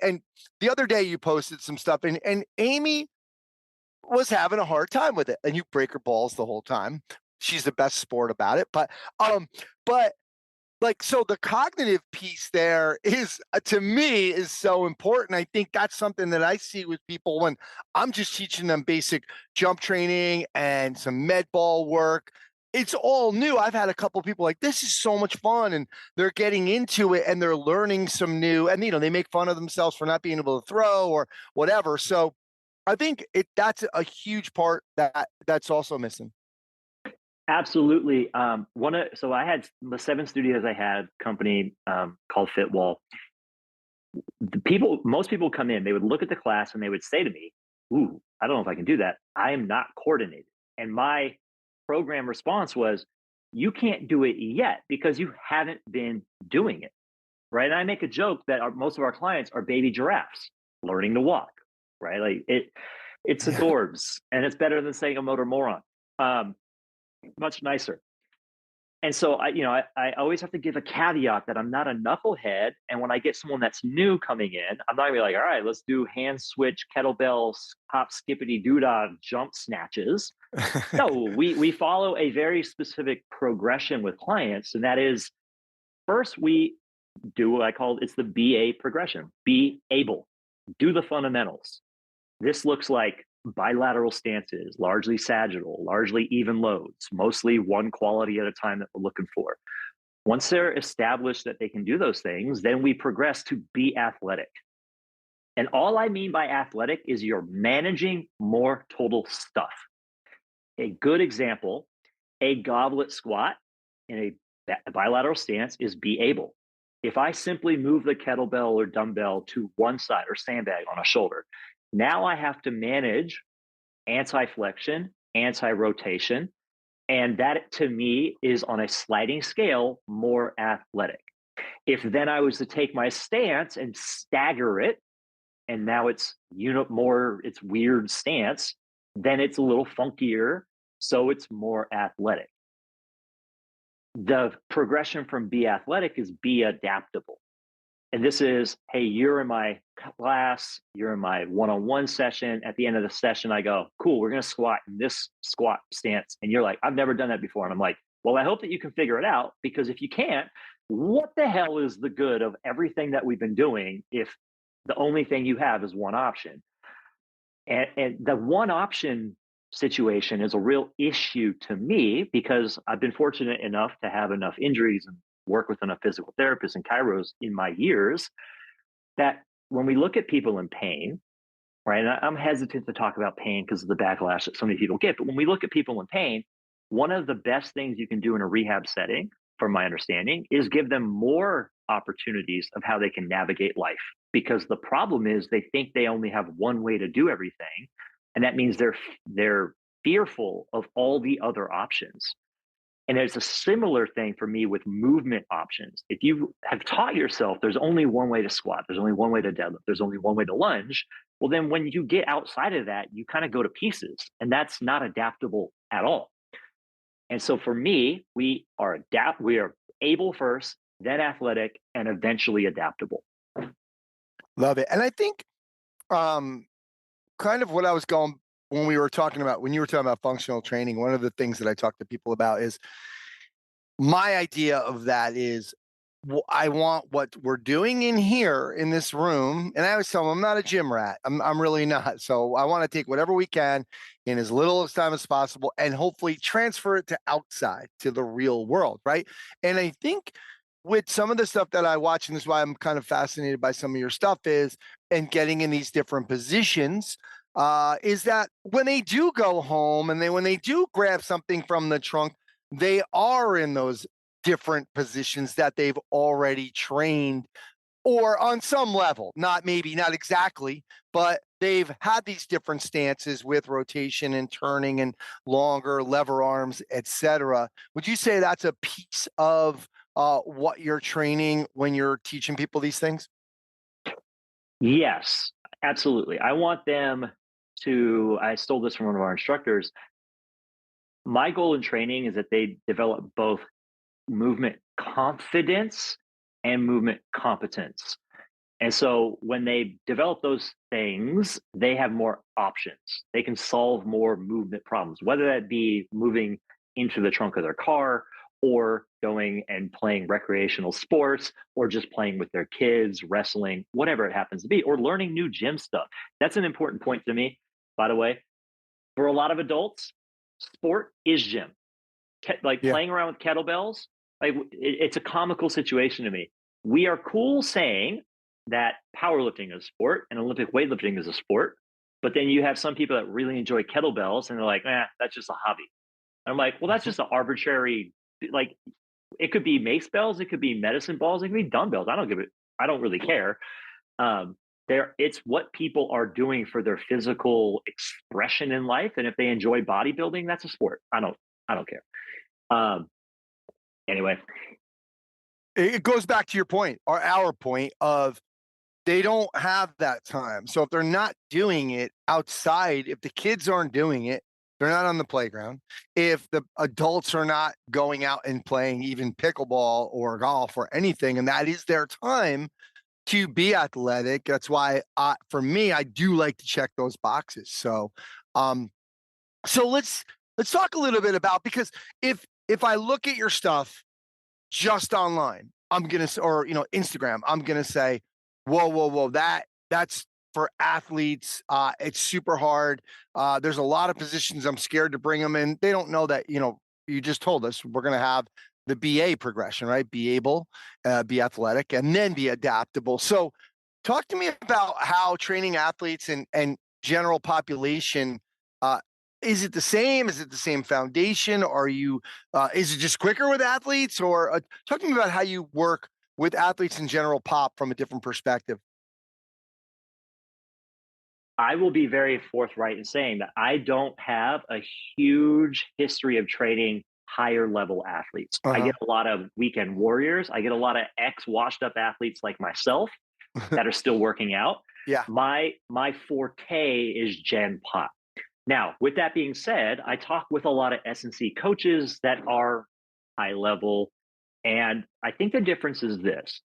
the other day you posted some stuff, and Amy was having a hard time with it, and you break her balls the whole time. She's the best sport about it, but like, so the cognitive piece there is, to me, is so important. I think that's something that I see with people when I'm just teaching them basic jump training and some med ball work. It's all new. I've had a couple of people like, this is so much fun, and they're getting into it and they're learning some new, and they make fun of themselves for not being able to throw or whatever. So I think that's a huge part that's also missing. Absolutely. So I had the 7 studios I had company called Fitwall. Most people come in, they would look at the class and they would say to me, "Ooh, I don't know if I can do that. I am not coordinated." And my program response was, "You can't do it yet because you haven't been doing it." Right. And I make a joke that most of our clients are baby giraffes learning to walk. Right. Like it's adorbs, and it's better than saying a motor moron. Much nicer. And so I always have to give a caveat that I'm not a knucklehead. And when I get someone that's new coming in, I'm not gonna be like, all right, let's do hand switch, kettlebell, hop, skippity, doodah, jump snatches. No, we follow a very specific progression with clients. And that is, first we do what I call, it's the BA progression. Be able, do the fundamentals. This looks like bilateral stances, largely sagittal, largely even loads, mostly one quality at a time that we're looking for. Once they're established that they can do those things, then we progress to be athletic. And all I mean by athletic is you're managing more total stuff. A good example, a goblet squat in a bilateral stance is be able. If I simply move the kettlebell or dumbbell to one side or sandbag on a shoulder, now I have to manage anti-flexion, anti-rotation, and that to me is on a sliding scale more athletic. If then I was to take my stance and stagger it, and now it's it's weird stance, then it's a little funkier, so it's more athletic. The progression from be athletic is be adaptable. And this is, hey, you're in my class, you're in my one-on-one session. At the end of the session, I go, cool, we're going to squat in this squat stance. And you're like, I've never done that before. And I'm like, well, I hope that you can figure it out, because if you can't, what the hell is the good of everything that we've been doing if the only thing you have is one option? And the one option situation is a real issue to me, because I've been fortunate enough to have enough injuries and work with enough physical therapists and chiros in my years that when we look at people in pain, right? And I'm hesitant to talk about pain because of the backlash that so many people get. But when we look at people in pain, one of the best things you can do in a rehab setting, from my understanding, is give them more opportunities of how they can navigate life. Because the problem is they think they only have one way to do everything, and that means they're fearful of all the other options. And there's a similar thing for me with movement options. If you have taught yourself there's only one way to squat, there's only one way to deadlift, there's only one way to lunge, well, then when you get outside of that, you kind of go to pieces. And that's not adaptable at all. And so for me, we are able first, then athletic, and eventually adaptable. Love it. And I think kind of what I was going when you were talking about functional training, one of the things that I talk to people about is my idea of that is I want what we're doing in here in this room. And I always tell them I'm not a gym rat. I'm really not. So I want to take whatever we can in as little as time as possible and hopefully transfer it to outside to the real world. Right. And I think with some of the stuff that I watch, and this is why I'm kind of fascinated by some of your stuff and getting in these different positions, is that when they do go home and when they do grab something from the trunk, they are in those different positions that they've already trained or on some level, not exactly, but they've had these different stances with rotation and turning and longer lever arms, etc. Would you say that's a piece of what you're training when you're teaching people these things? Yes, absolutely. I want them I stole this from one of our instructors. My goal in training is that they develop both movement confidence and movement competence. And so when they develop those things, they have more options. They can solve more movement problems, whether that be moving into the trunk of their car or going and playing recreational sports or just playing with their kids, wrestling, whatever it happens to be, or learning new gym stuff. That's an important point to me, by the way. For a lot of adults, sport is gym. Playing around with kettlebells, it's a comical situation to me. We are cool saying that powerlifting is a sport and Olympic weightlifting is a sport, but then you have some people that really enjoy kettlebells and they're like, that's just a hobby. And I'm like, well, that's just an arbitrary, it could be mace bells, it could be medicine balls, it could be dumbbells. I don't really care. It's what people are doing for their physical expression in life. And if they enjoy bodybuilding, that's a sport. I don't care. Anyway, it goes back to your point or our point of they don't have that time. So if they're not doing it outside, if the kids aren't doing it, they're not on the playground. If the adults are not going out and playing even pickleball or golf or anything, and that is their time to be athletic. That's why for me, I do like to check those boxes. So, so let's talk a little bit about, because if I look at your stuff just online, Instagram, I'm gonna say, whoa, that's for athletes. It's super hard. There's a lot of positions I'm scared to bring them in. They don't know that, you just told us we're gonna have the BA progression, right? Be able, be athletic, and then be adaptable. So talk to me about how training athletes and general population, is it the same? Is it the same foundation? Is it just quicker with athletes? Or talk to me about how you work with athletes in general pop from a different perspective. I will be very forthright in saying that I don't have a huge history of training higher level athletes. I get a lot of weekend warriors. I get a lot of washed up athletes like myself that are still working out. Yeah. My forte is Gen Pop. Now, with that being said, I talk with a lot of S&C coaches that are high level. And I think the difference is this: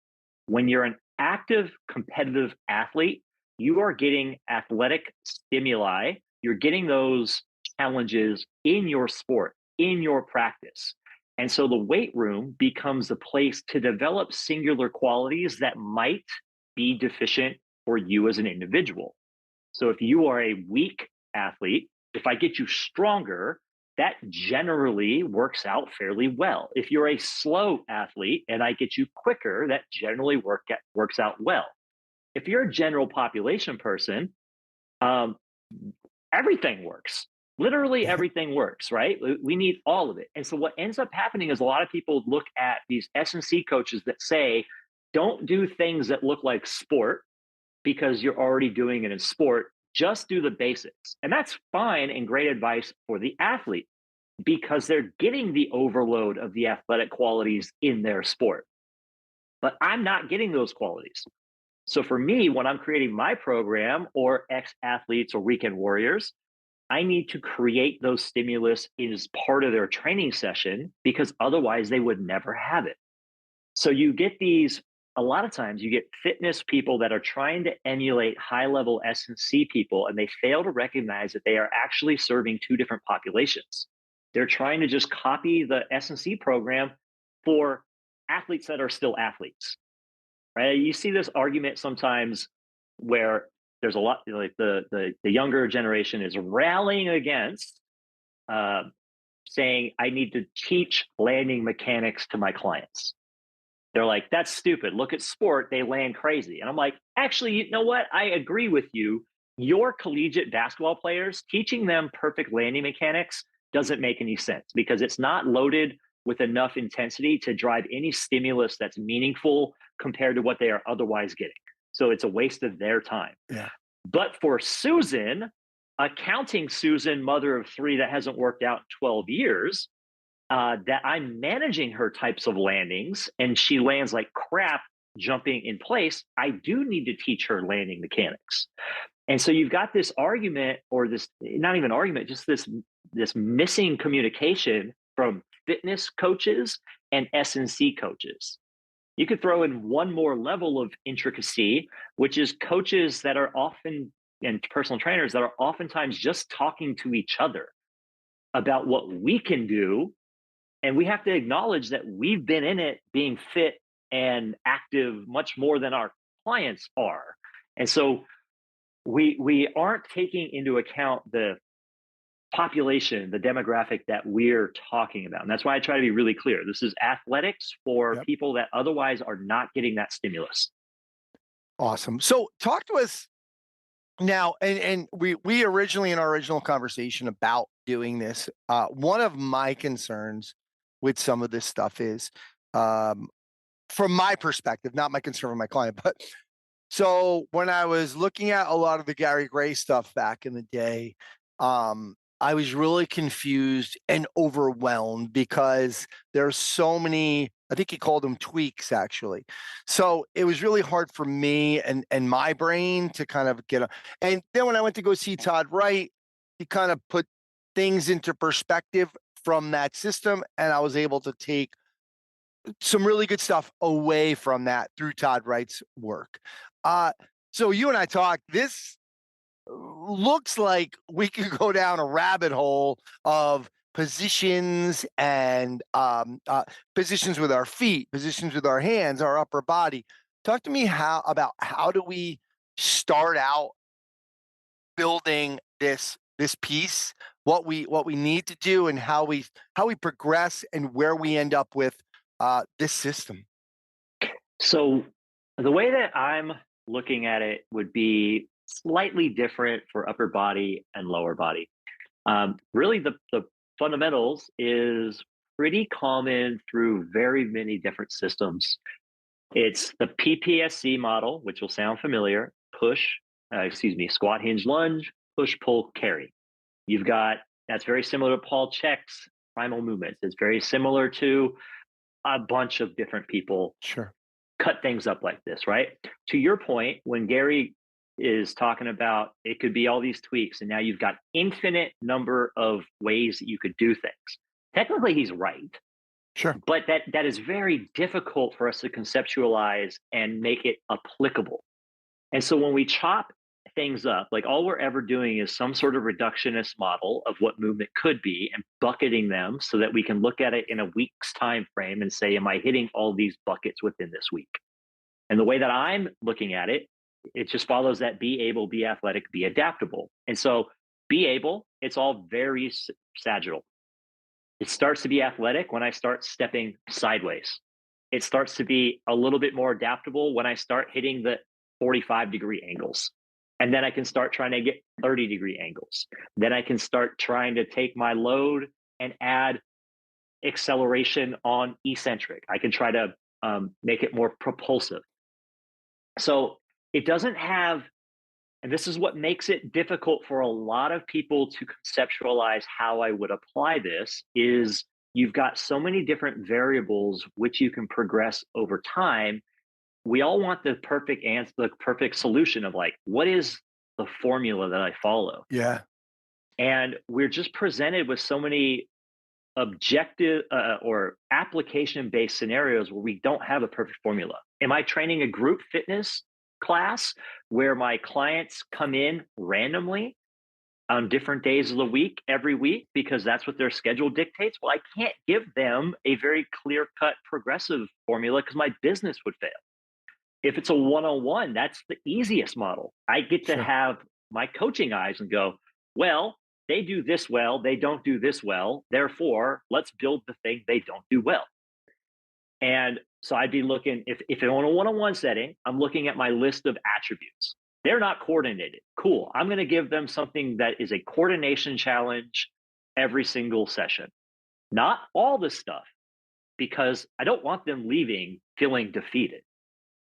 when you're an active competitive athlete, you are getting athletic stimuli. You're getting those challenges in your sport, in your practice. And so the weight room becomes a place to develop singular qualities that might be deficient for you as an individual. So if you are a weak athlete, if I get you stronger, that generally works out fairly well. If you're a slow athlete and I get you quicker, that generally works out well. If you're a general population person, Um, everything works. Literally everything works, right? We need all of it. And so what ends up happening is a lot of people look at these S&C coaches that say, don't do things that look like sport because you're already doing it in sport. Just do the basics. And that's fine and great advice for the athlete because they're getting the overload of the athletic qualities in their sport. But I'm not getting those qualities. So for me, when I'm creating my program or ex athletes or weekend warriors, I need to create those stimulus as part of their training session because otherwise they would never have it. So you get these, a lot of times you get fitness people that are trying to emulate high level S&C people, and they fail to recognize that they are actually serving two different populations. They're trying to just copy the S&C program for athletes that are still athletes, right? You see this argument sometimes where there's a lot like the younger generation is rallying against uh, saying I need to teach landing mechanics to my clients. They're like, that's stupid. Look at sport, they land crazy. And I'm like, actually, you know what? I agree with you. Your collegiate basketball players, teaching them perfect landing mechanics doesn't make any sense because it's not loaded with enough intensity to drive any stimulus that's meaningful compared to what they are otherwise getting. So it's a waste of their time. Yeah. But for Susan, accounting Susan, mother of three that hasn't worked out in 12 years, that I'm managing her types of landings and she lands like crap jumping in place, I do need to teach her landing mechanics. And so you've got this argument, or this not even argument, just this missing communication from fitness coaches and S&C coaches. You could throw in one more level of intricacy, which is coaches that are often, and personal trainers that are oftentimes just talking to each other about what we can do. And we have to acknowledge that we've been in it being fit and active much more than our clients are. And so we aren't taking into account the population, the demographic that we're talking about. And that's why I try to be really clear. This is athletics for people that otherwise are not getting that stimulus. Awesome. So talk to us now, and we originally in our original conversation about doing this, one of my concerns with some of this stuff is, from my perspective, not my concern with my client, but so when I was looking at a lot of the Gary Gray stuff back in the day, I was really confused and overwhelmed because there's so many, I think he called them tweaks actually. So it was really hard for me and my brain to kind of get, and then when I went to go see Todd Wright, he kind of put things into perspective from that system. And I was able to take some really good stuff away from that through Todd Wright's work. So you and I talked, this looks like we could go down a rabbit hole of positions and positions with our feet, positions with our hands, our upper body. Talk to me about how do we start out building this piece, what we need to do, and how we progress and where we end up with this system. So the way that I'm looking at it would be slightly different for upper body and lower body. Really, the fundamentals is pretty common through very many different systems. It's the PPSC model, which will sound familiar: squat, hinge, lunge, push, pull, carry. You've got, that's very similar to Paul Chek's primal movements. It's very similar to a bunch of different people cut things up like this, right? To your point, when Gary is talking about it could be all these tweaks, and now you've got infinite number of ways that you could do things. Technically, he's right. Sure. But that is very difficult for us to conceptualize and make it applicable. And so when we chop things up, like all we're ever doing is some sort of reductionist model of what movement could be and bucketing them so that we can look at it in a week's time frame and say, am I hitting all these buckets within this week? And the way that I'm looking at it, it just follows that be able, be athletic, be adaptable. And so be able, it's all very sagittal. It starts to be athletic when I start stepping sideways. It starts to be a little bit more adaptable when I start hitting the 45-degree angles. And then I can start trying to get 30-degree angles. Then I can start trying to take my load and add acceleration on eccentric. I can try to make it more propulsive. So it doesn't have, and this is what makes it difficult for a lot of people to conceptualize how I would apply this, is you've got so many different variables which you can progress over time. We all want the perfect answer, the perfect solution of like, what is the formula that I follow? Yeah. And we're just presented with so many objective or application based scenarios where we don't have a perfect formula. Am I training a group fitness class where my clients come in randomly on different days of the week every week because that's what their schedule dictates? Well, I can't give them a very clear cut progressive formula because my business would fail. If it's a one-on-one, that's the easiest model. I get to have my coaching eyes and go, well, they do this well, they don't do this well. Therefore, let's build the thing they don't do well. And so I'd be looking, if in a one-on-one setting, I'm looking at my list of attributes. They're not coordinated. Cool. I'm going to give them something that is a coordination challenge every single session. Not all the stuff, because I don't want them leaving feeling defeated.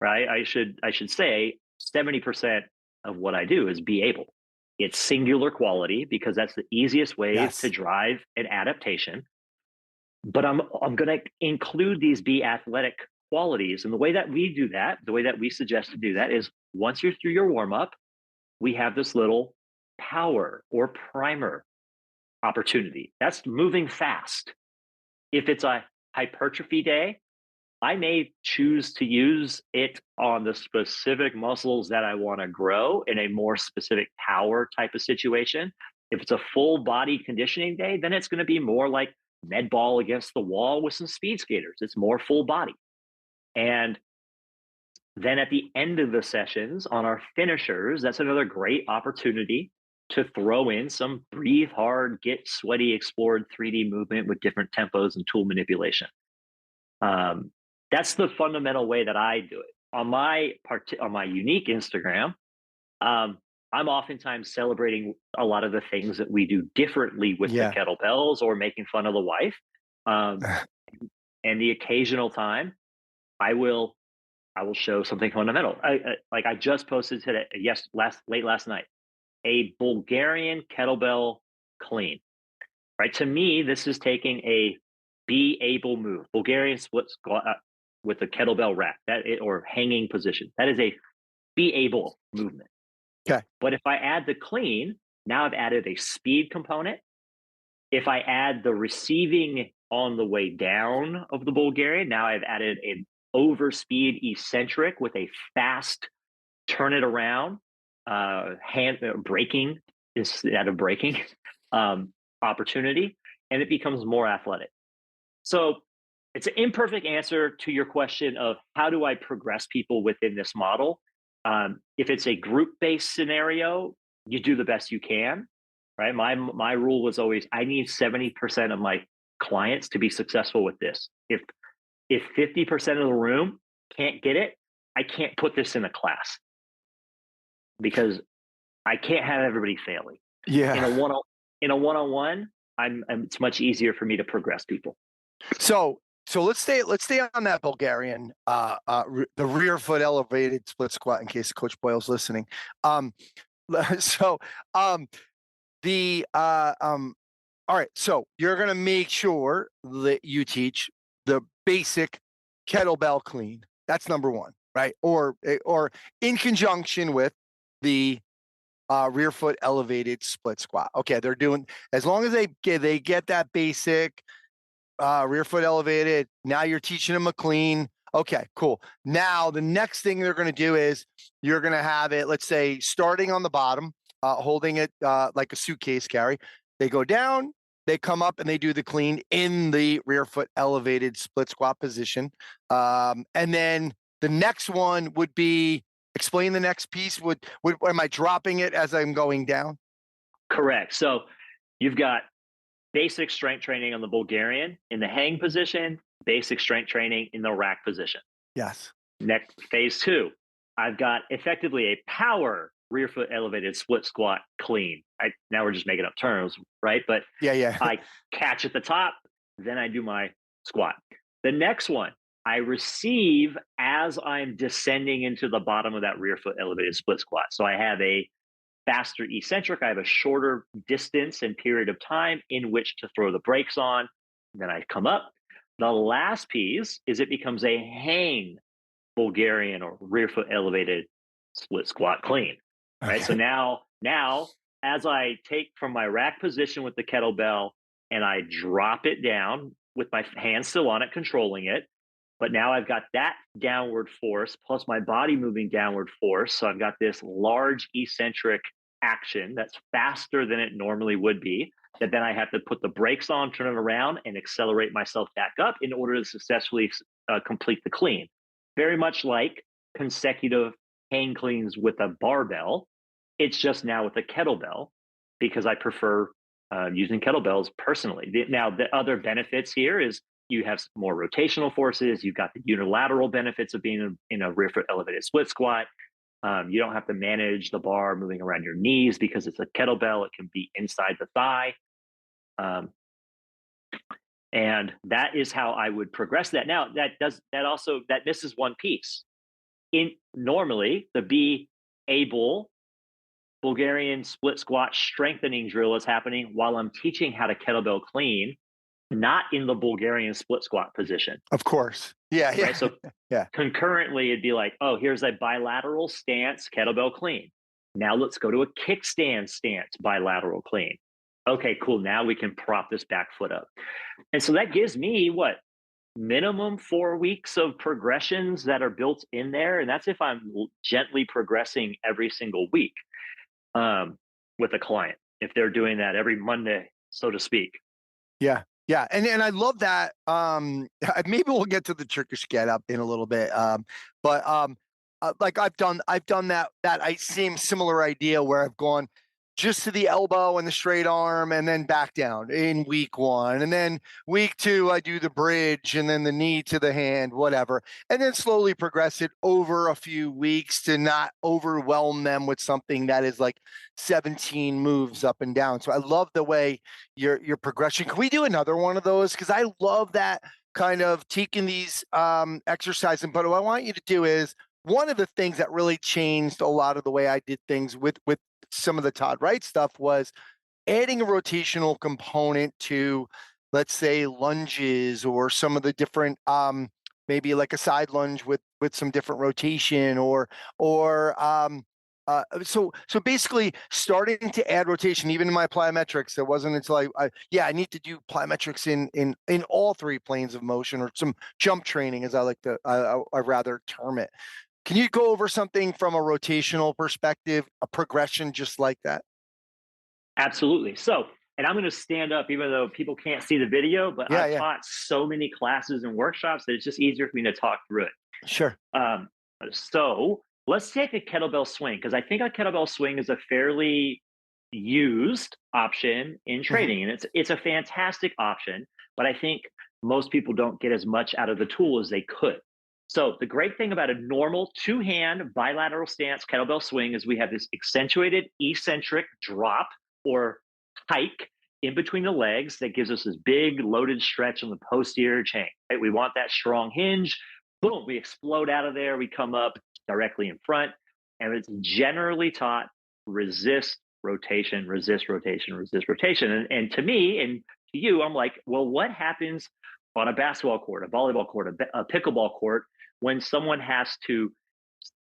Right? I should say 70% of what I do is be able. It's singular quality because that's the easiest way to drive an adaptation. But I'm going to include these be athletic qualities. And the way that we do that, the way that we suggest to do that is once you're through your warm up, we have this little power or primer opportunity. That's moving fast. If it's a hypertrophy day, I may choose to use it on the specific muscles that I want to grow in a more specific power type of situation. If it's a full body conditioning day, then it's going to be more like med ball against the wall with some speed skaters. It's more full body. And then at the end of the sessions on our finishers, that's another great opportunity to throw in some breathe hard, get sweaty, explored 3D movement with different tempos and tool manipulation. That's the fundamental way that I do it. On my unique Instagram, I'm oftentimes celebrating a lot of the things that we do differently with the kettlebells or making fun of the wife. And the occasional time, I will show something fundamental. I just posted today, late last night, a Bulgarian kettlebell clean. Right, to me, this is taking a be able move. Bulgarian split squat with a kettlebell rack or hanging position. That is a be able movement. Okay. But if I add the clean, now I've added a speed component. If I add the receiving on the way down of the Bulgarian, now I've added an overspeed eccentric with a fast turn it around, hand braking instead of braking opportunity, and it becomes more athletic. So it's an imperfect answer to your question of how do I progress people within this model? If it's a group-based scenario, you do the best you can, right? My rule was always, I need 70% of my clients to be successful with this. If 50% of the room can't get it, I can't put this in a class because I can't have everybody failing. Yeah. In a one-on-one, it's much easier for me to progress people. So let's stay on that Bulgarian, the rear foot elevated split squat in case Coach Boyle's listening. All right. So you're going to make sure that you teach the basic kettlebell clean. That's number one, right? Or in conjunction with the rear foot elevated split squat. Okay. They're doing, as long as they get that basic, rear foot elevated. Now you're teaching them a clean. Okay, cool. Now the next thing they're going to do is you're going to have it, let's say, starting on the bottom, holding it like a suitcase carry. They go down, they come up, and they do the clean in the rear foot elevated split squat position. And then the next one would be, explain the next piece. Am I dropping it as I'm going down? Correct. So you've got basic strength training on the Bulgarian in the hang position, basic strength training in the rack position. Yes. Next, phase two, I've got effectively a power rear foot elevated split squat clean. Now we're just making up terms, right? But Yeah. I catch at the top, then I do my squat. The next one, I receive as I'm descending into the bottom of that rear foot elevated split squat. So I have a faster eccentric. I have a shorter distance and period of time in which to throw the brakes on. Then I come up. The last piece is it becomes a hang Bulgarian or rear foot elevated split squat clean. Right. Okay. So now as I take from my rack position with the kettlebell and I drop it down with my hands still on it, controlling it. But now I've got that downward force plus my body moving downward force. So I've got this large eccentric action that's faster than it normally would be. That then I have to put the brakes on, turn it around, and accelerate myself back up in order to successfully complete the clean. Very much like consecutive hang cleans with a barbell. It's just now with a kettlebell because I prefer using kettlebells personally. Now, the other benefits here is you have more rotational forces. You've got the unilateral benefits of being in a rear foot elevated split squat. You don't have to manage the bar moving around your knees because it's a kettlebell. It can be inside the thigh. And that is how I would progress that. Now, that misses one piece. Normally, the be able Bulgarian split squat strengthening drill is happening while I'm teaching how to kettlebell clean, not in the Bulgarian split squat position. Of course. Yeah. Right. So concurrently, it'd be like, oh, here's a bilateral stance kettlebell clean. Now let's go to a kickstand stance bilateral clean. Okay, cool. Now we can prop this back foot up. And so that gives me what? Minimum 4 weeks of progressions that are built in there. And that's if I'm gently progressing every single week with a client, if they're doing that every Monday, so to speak. Yeah. And I love that. Maybe we'll get to the Turkish get up in a little bit. But like I've done that same similar idea where I've gone just to the elbow and the straight arm and then back down in week 1. And then week 2, I do the bridge and then the knee to the hand, whatever. And then slowly progress it over a few weeks to not overwhelm them with something that is like 17 moves up and down. So I love the way your progression. Can we do another one of those? Because I love that kind of taking these exercises. But what I want you to do is one of the things that really changed a lot of the way I did things with some of the Todd Wright stuff was adding a rotational component to, let's say, lunges or some of the different, maybe like a side lunge with some different rotation so basically starting to add rotation even in my plyometrics. It wasn't until I need to do plyometrics in all 3 planes of motion, or some jump training, as I like to, I rather term it. Can you go over something from a rotational perspective, a progression just like that? Absolutely. So, and I'm going to stand up, even though people can't see the video, but I've taught so many classes and workshops that it's just easier for me to talk through it. Sure. So let's take a kettlebell swing, because I think a kettlebell swing is a fairly used option in training, and it's a fantastic option, but I think most people don't get as much out of the tool as they could. So the great thing about a normal 2-hand bilateral stance kettlebell swing is we have this accentuated eccentric drop or hike in between the legs that gives us this big loaded stretch on the posterior chain. Right? We want that strong hinge. Boom, we explode out of there. We come up directly in front. And it's generally taught resist rotation, resist rotation, resist rotation. And to me and to you, I'm like, well, what happens on a basketball court, a volleyball court, a pickleball court, when someone has to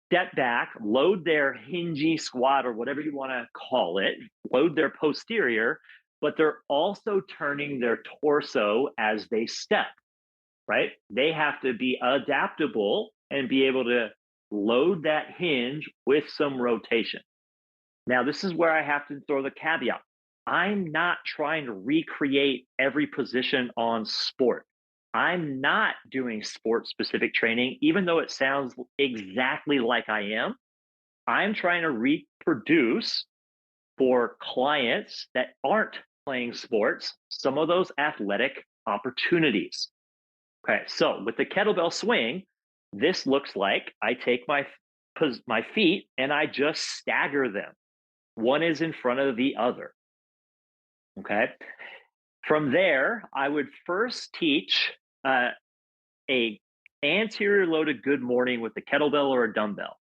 step back, load their hingy squat or whatever you want to call it, load their posterior, but they're also turning their torso as they step, right? They have to be adaptable and be able to load that hinge with some rotation. Now, this is where I have to throw the caveat. I'm not trying to recreate every position on sport. I'm not doing sport-specific training, even though it sounds exactly like I am. I'm trying to reproduce for clients that aren't playing sports some of those athletic opportunities. Okay, so with the kettlebell swing, this looks like I take my my feet and I just stagger them. One is in front of the other. Okay. From there, I would first teach a anterior loaded good morning with a kettlebell or a dumbbell.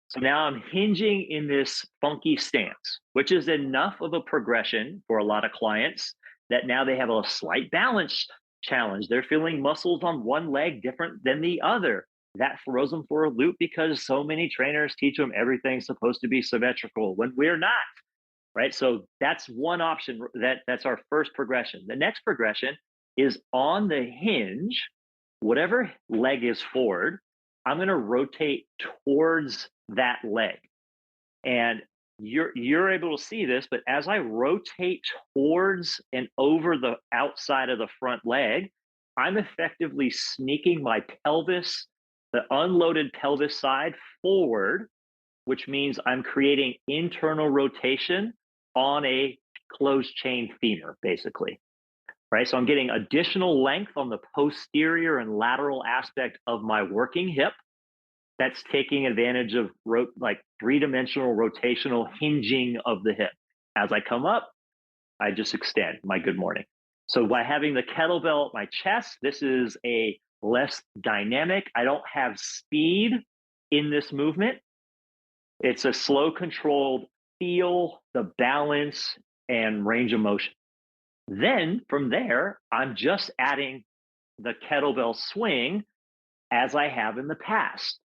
So now I'm hinging in this funky stance, which is enough of a progression for a lot of clients that now they have a slight balance challenge. They're feeling muscles on one leg different than the other. That throws them for a loop because so many trainers teach them everything's supposed to be symmetrical when we're not. Right. So that's one option. That's our first progression. The next progression is on the hinge, whatever leg is forward, I'm going to rotate towards that leg. And you're able to see this, but as I rotate towards and over the outside of the front leg, I'm effectively sneaking my pelvis, the unloaded pelvis side forward, which means I'm creating internal rotation on a closed chain femur, basically. Right. So I'm getting additional length on the posterior and lateral aspect of my working hip. That's taking advantage of like three-dimensional rotational hinging of the hip. As I come up, I just extend my good morning. So by having the kettlebell at my chest, this is a less dynamic. I don't have speed in this movement. It's a slow, controlled feel, the balance, and range of motion. Then from there, I'm just adding the kettlebell swing as I have in the past.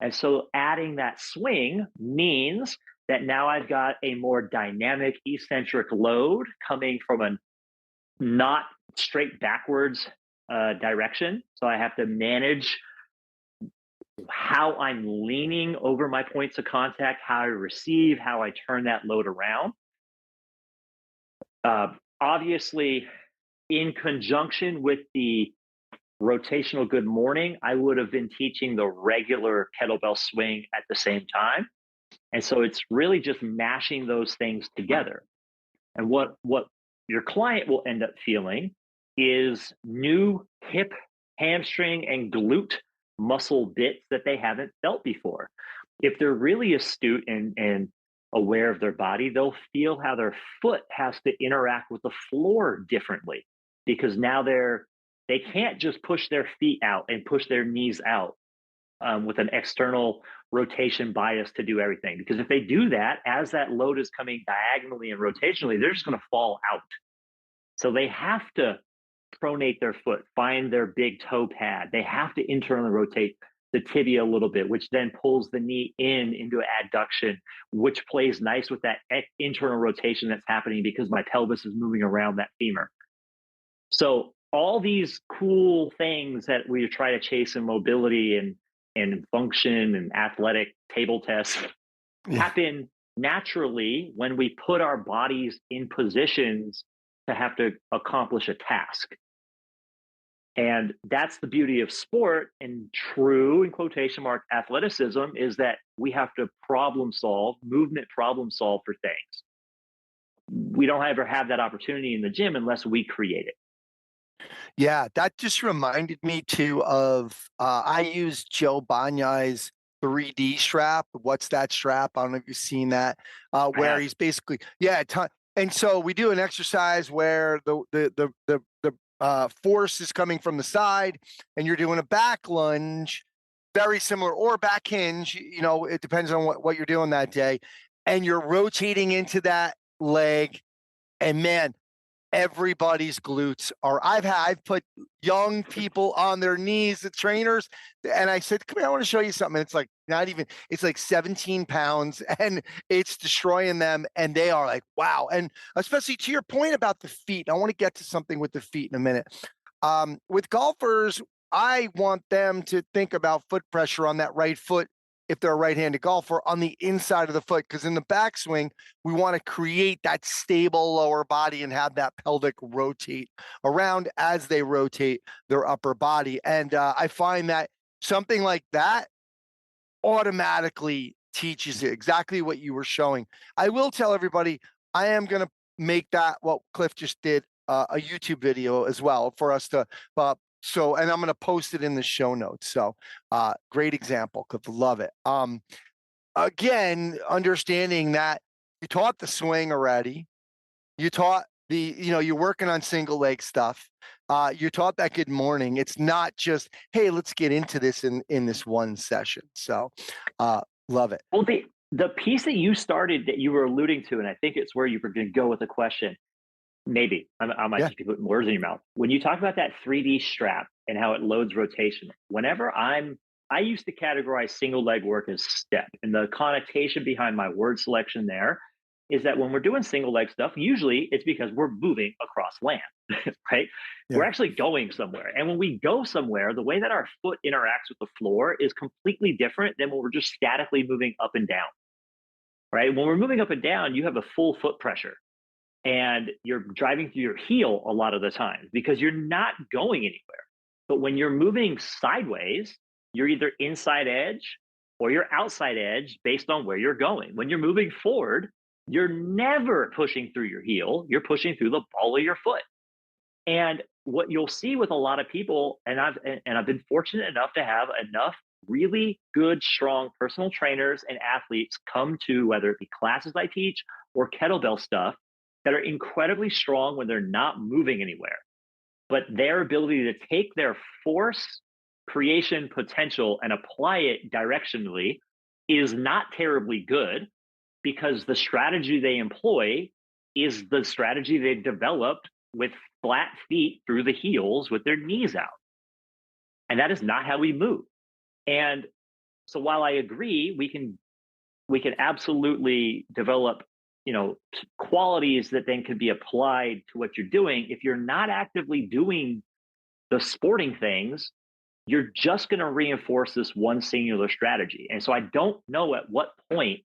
And so adding that swing means that now I've got a more dynamic eccentric load coming from a not straight backwards direction. So I have to manage how I'm leaning over my points of contact, how I receive, how I turn that load around. Obviously, in conjunction with the rotational good morning, I would have been teaching the regular kettlebell swing at the same time. And so it's really just mashing those things together. And what your client will end up feeling is new hip, hamstring, and glute muscle bits that they haven't felt before. If they're really astute and aware of their body, they'll feel how their foot has to interact with the floor differently, because now they can't just push their feet out and push their knees out with an external rotation bias to do everything. Because if they do that, as that load is coming diagonally and rotationally, they're just going to fall out. So they have to pronate their foot, find their big toe pad. They have to internally rotate the tibia a little bit, which then pulls the knee into adduction, which plays nice with that internal rotation that's happening because my pelvis is moving around that femur. So all these cool things that we try to chase in mobility and function and athletic table tests happen naturally when we put our bodies in positions to have to accomplish a task. And that's the beauty of sport and true, in quotation mark, athleticism, is that we have to problem solve for things. We don't ever have that opportunity in the gym unless we create it. Yeah, that just reminded me too of I use Joe Banyai's 3D strap. What's that strap? I don't know if you've seen that. Where he's basically and so we do an exercise where the force is coming from the side, and you're doing a back lunge, very similar, or back hinge. You know, it depends on what you're doing that day, and you're rotating into that leg, and man, everybody's glutes are. I've put young people on their knees, the trainers, and I said, "Come here, I want to show you something." It's like it's like 17 pounds, and it's destroying them, and they are like, "Wow!" And especially to your point about the feet, I want to get to something with the feet in a minute. With golfers, I want them to think about foot pressure on that right foot if they're a right-handed golfer on the inside of the foot, because in the backswing, we want to create that stable lower body and have that pelvic rotate around as they rotate their upper body. And I find that something like that automatically teaches it exactly what you were showing. I will tell everybody, I am going to make that, what Cliff just did, a YouTube video as well for us to and I'm going to post it in the show notes. So great example. Could love it. again, understanding that you taught the swing already, you taught you're working on single leg stuff. You taught that good morning. It's not just, hey, let's get into this in this one session. So, love it. Well, the piece that you started that you were alluding to, and I think it's where you were going to go with the question. Maybe I might Yeah. just be putting words in your mouth. When you talk about that 3D strap and how it loads rotation, whenever I used to categorize single leg work as step, and the connotation behind my word selection there is that when we're doing single leg stuff, usually it's because we're moving across land, right? Yeah. We're actually going somewhere. And when we go somewhere, the way that our foot interacts with the floor is completely different than when we're just statically moving up and down, right? When we're moving up and down, you have a full foot pressure and you're driving through your heel a lot of the time because you're not going anywhere. But when you're moving sideways, you're either inside edge or you're outside edge based on where you're going. When you're moving forward, you're never pushing through your heel, you're pushing through the ball of your foot. And what you'll see with a lot of people, and I've been fortunate enough to have enough really good, strong personal trainers and athletes come to whether it be classes I teach or kettlebell stuff that are incredibly strong when they're not moving anywhere. But their ability to take their force creation potential and apply it directionally is not terribly good because the strategy they employ is the strategy they developed with flat feet through the heels with their knees out. And that is not how we move. And so while I agree, we can absolutely develop, qualities that then could be applied to what you're doing. If you're not actively doing the sporting things, you're just going to reinforce this one singular strategy. And so I don't know at what point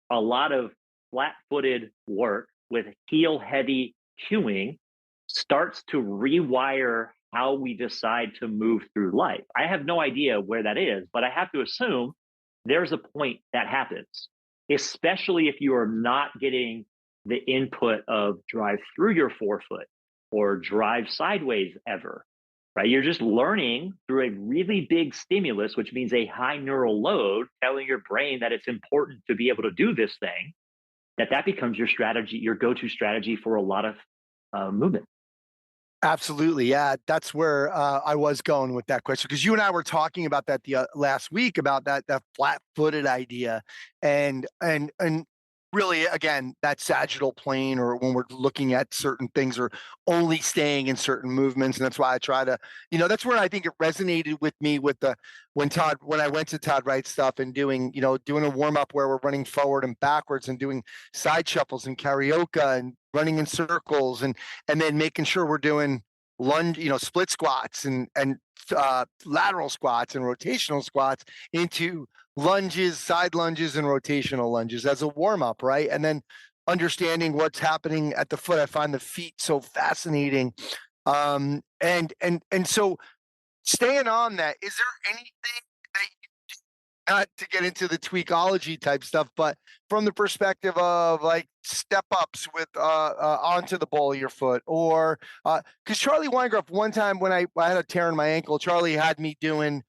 a lot of flat-footed work with heel heavy cueing starts to rewire how we decide to move through life. I have no idea where that is, but I have to assume there's a point that happens, especially if you are not getting the input of drive through your forefoot or drive sideways ever, right? You're just learning through a really big stimulus, which means a high neural load telling your brain that it's important to be able to do this thing, that becomes your strategy, your go-to strategy for a lot of movement. Absolutely. Yeah. That's where I was going with that question. Because you and I were talking about that the last week about that flat-footed idea, and really, again, that sagittal plane, or when we're looking at certain things, or only staying in certain movements. And that's why I try to, that's where I think it resonated with me with when I went to Todd Wright stuff and doing a warm up where we're running forward and backwards and doing side shuffles and karaoke and running in circles, and then making sure we're doing lunge, split squats and lateral squats and rotational squats into lunges, side lunges, and rotational lunges as a warm up, right? And then understanding what's happening at the foot. I find the feet so fascinating. And so staying on that, is there anything that you do, not to get into the tweakology type stuff, but from the perspective of like step ups with onto the ball of your foot, or because Charlie Weingroff, one time when I had a tear in my ankle, Charlie had me doing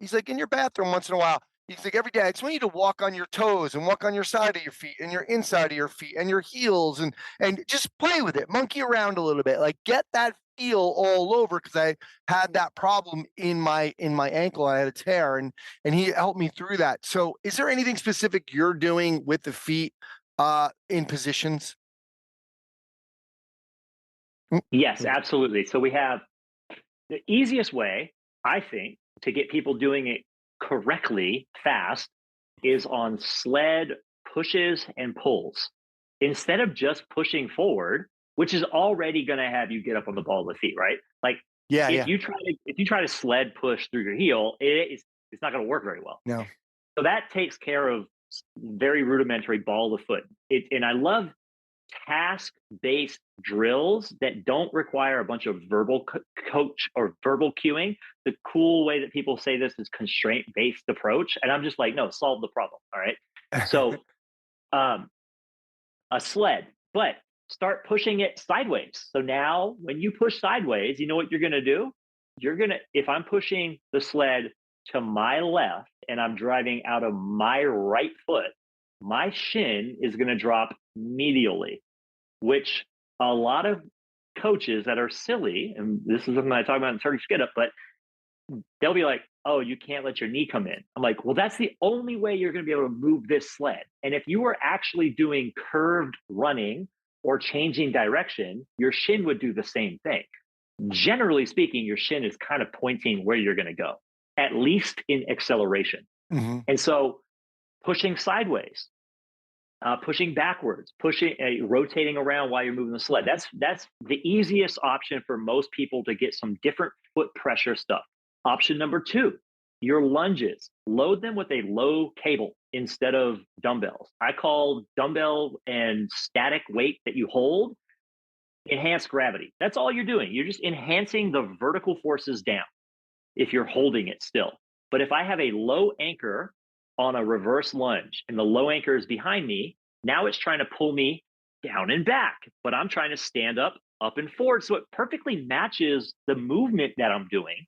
he's like, in your bathroom once in a while, he's like, every day I just want you to walk on your toes and walk on your side of your feet and your inside of your feet and your heels, and just play with it, monkey around a little bit, like get that feel all over, because I had that problem in my ankle. I had a tear, and he helped me through that. So is there anything specific you're doing with the feet in positions? Yes, absolutely. So we have the easiest way, I think, to get people doing it correctly fast is on sled pushes and pulls. Instead of just pushing forward, which is already going to have you get up on the ball of the feet, right? Like if you try to sled push through your heel, it's not going to work very well. No. So that takes care of very rudimentary ball of the foot. And I love task-based drills that don't require a bunch of verbal coach or verbal cueing. The cool way that people say this is constraint-based approach, and I'm just like, no, solve the problem. All right. So, a sled, but start pushing it sideways. So now, when you push sideways, you know what you're going to do? If I'm pushing the sled to my left and I'm driving out of my right foot, my shin is going to drop medially, which a lot of coaches that are silly, and this is something I talk about in Turkish Get Up, but they'll be like, oh, you can't let your knee come in. I'm like, well, that's the only way you're going to be able to move this sled. And if you were actually doing curved running or changing direction, your shin would do the same thing. Generally speaking, your shin is kind of pointing where you're going to go, at least in acceleration. Mm-hmm. And so pushing sideways, pushing backwards, rotating around while you're moving the sled. That's the easiest option for most people to get some different foot pressure stuff. Option number 2, your lunges. Load them with a low cable instead of dumbbells. I call dumbbell and static weight that you hold enhanced gravity. That's all you're doing. You're just enhancing the vertical forces down if you're holding it still. But if I have a low anchor on a reverse lunge and the low anchor is behind me, now it's trying to pull me down and back, but I'm trying to stand up and forward. So it perfectly matches the movement that I'm doing.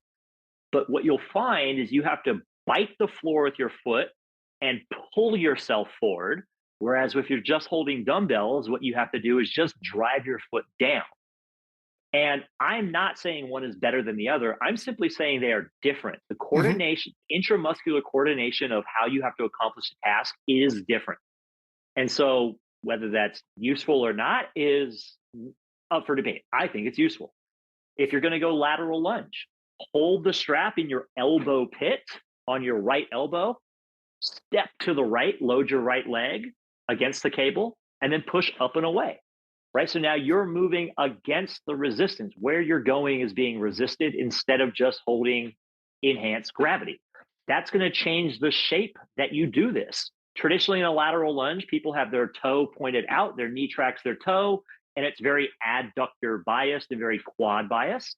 But what you'll find is you have to bite the floor with your foot and pull yourself forward. Whereas if you're just holding dumbbells, what you have to do is just drive your foot down. And I'm not saying one is better than the other. I'm simply saying they are different. The coordination, intramuscular coordination of how you have to accomplish a task is different. And so whether that's useful or not is up for debate. I think it's useful. If you're going to go lateral lunge, hold the strap in your elbow pit on your right elbow, step to the right, load your right leg against the cable, and then push up and away. Right. So now you're moving against the resistance. Where you're going is being resisted instead of just holding enhanced gravity. That's going to change the shape that you do this. Traditionally, in a lateral lunge, people have their toe pointed out, their knee tracks their toe, and it's very adductor biased and very quad biased.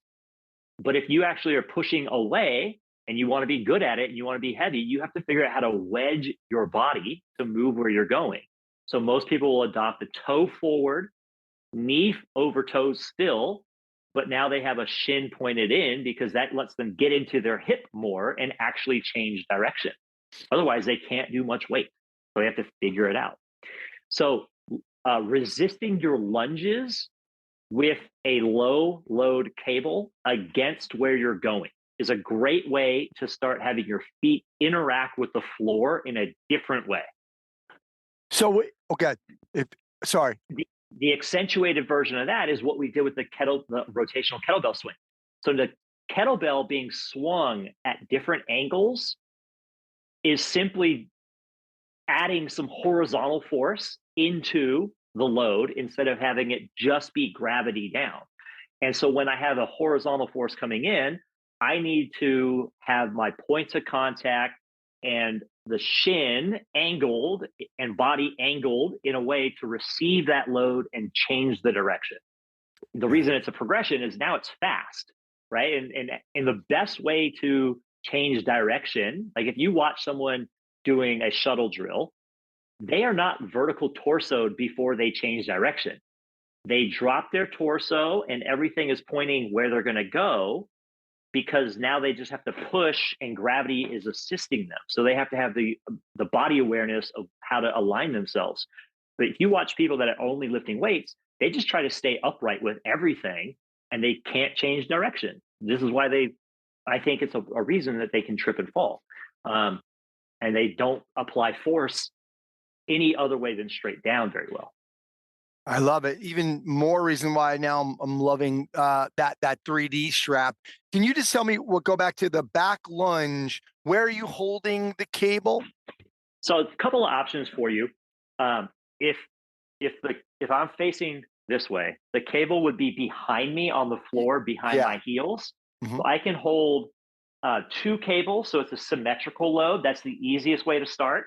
But if you actually are pushing away and you want to be good at it and you want to be heavy, you have to figure out how to wedge your body to move where you're going. So most people will adopt the toe forward, knee over toes still, but now they have a shin pointed in because that lets them get into their hip more and actually change direction. Otherwise, they can't do much weight. So they have to figure it out. So resisting your lunges with a low load cable against where you're going is a great way to start having your feet interact with the floor in a different way. So, okay. Sorry. The accentuated version of that is what we did with the rotational kettlebell swing. So the kettlebell being swung at different angles is simply adding some horizontal force into the load instead of having it just be gravity down. And so when I have a horizontal force coming in, I need to have my points of contact and the shin angled and body angled in a way to receive that load and change the direction. The reason it's a progression is now it's fast, right? And the best way to change direction, like if you watch someone doing a shuttle drill, they are not vertical torsoed before they change direction. They drop their torso and everything is pointing where they're going to go, because now they just have to push and gravity is assisting them. So they have to have the body awareness of how to align themselves. But if you watch people that are only lifting weights, they just try to stay upright with everything and they can't change direction. This is why I think it's a reason that they can trip and fall. And they don't apply force any other way than straight down very well. I love it. Even more reason why now I'm loving that 3D strap. Can you just tell me, we'll go back to the back lunge. Where are you holding the cable? So a couple of options for you. If I'm facing this way, the cable would be behind me on the floor, behind my heels. Mm-hmm. So I can hold 2 cables, so it's a symmetrical load. That's the easiest way to start.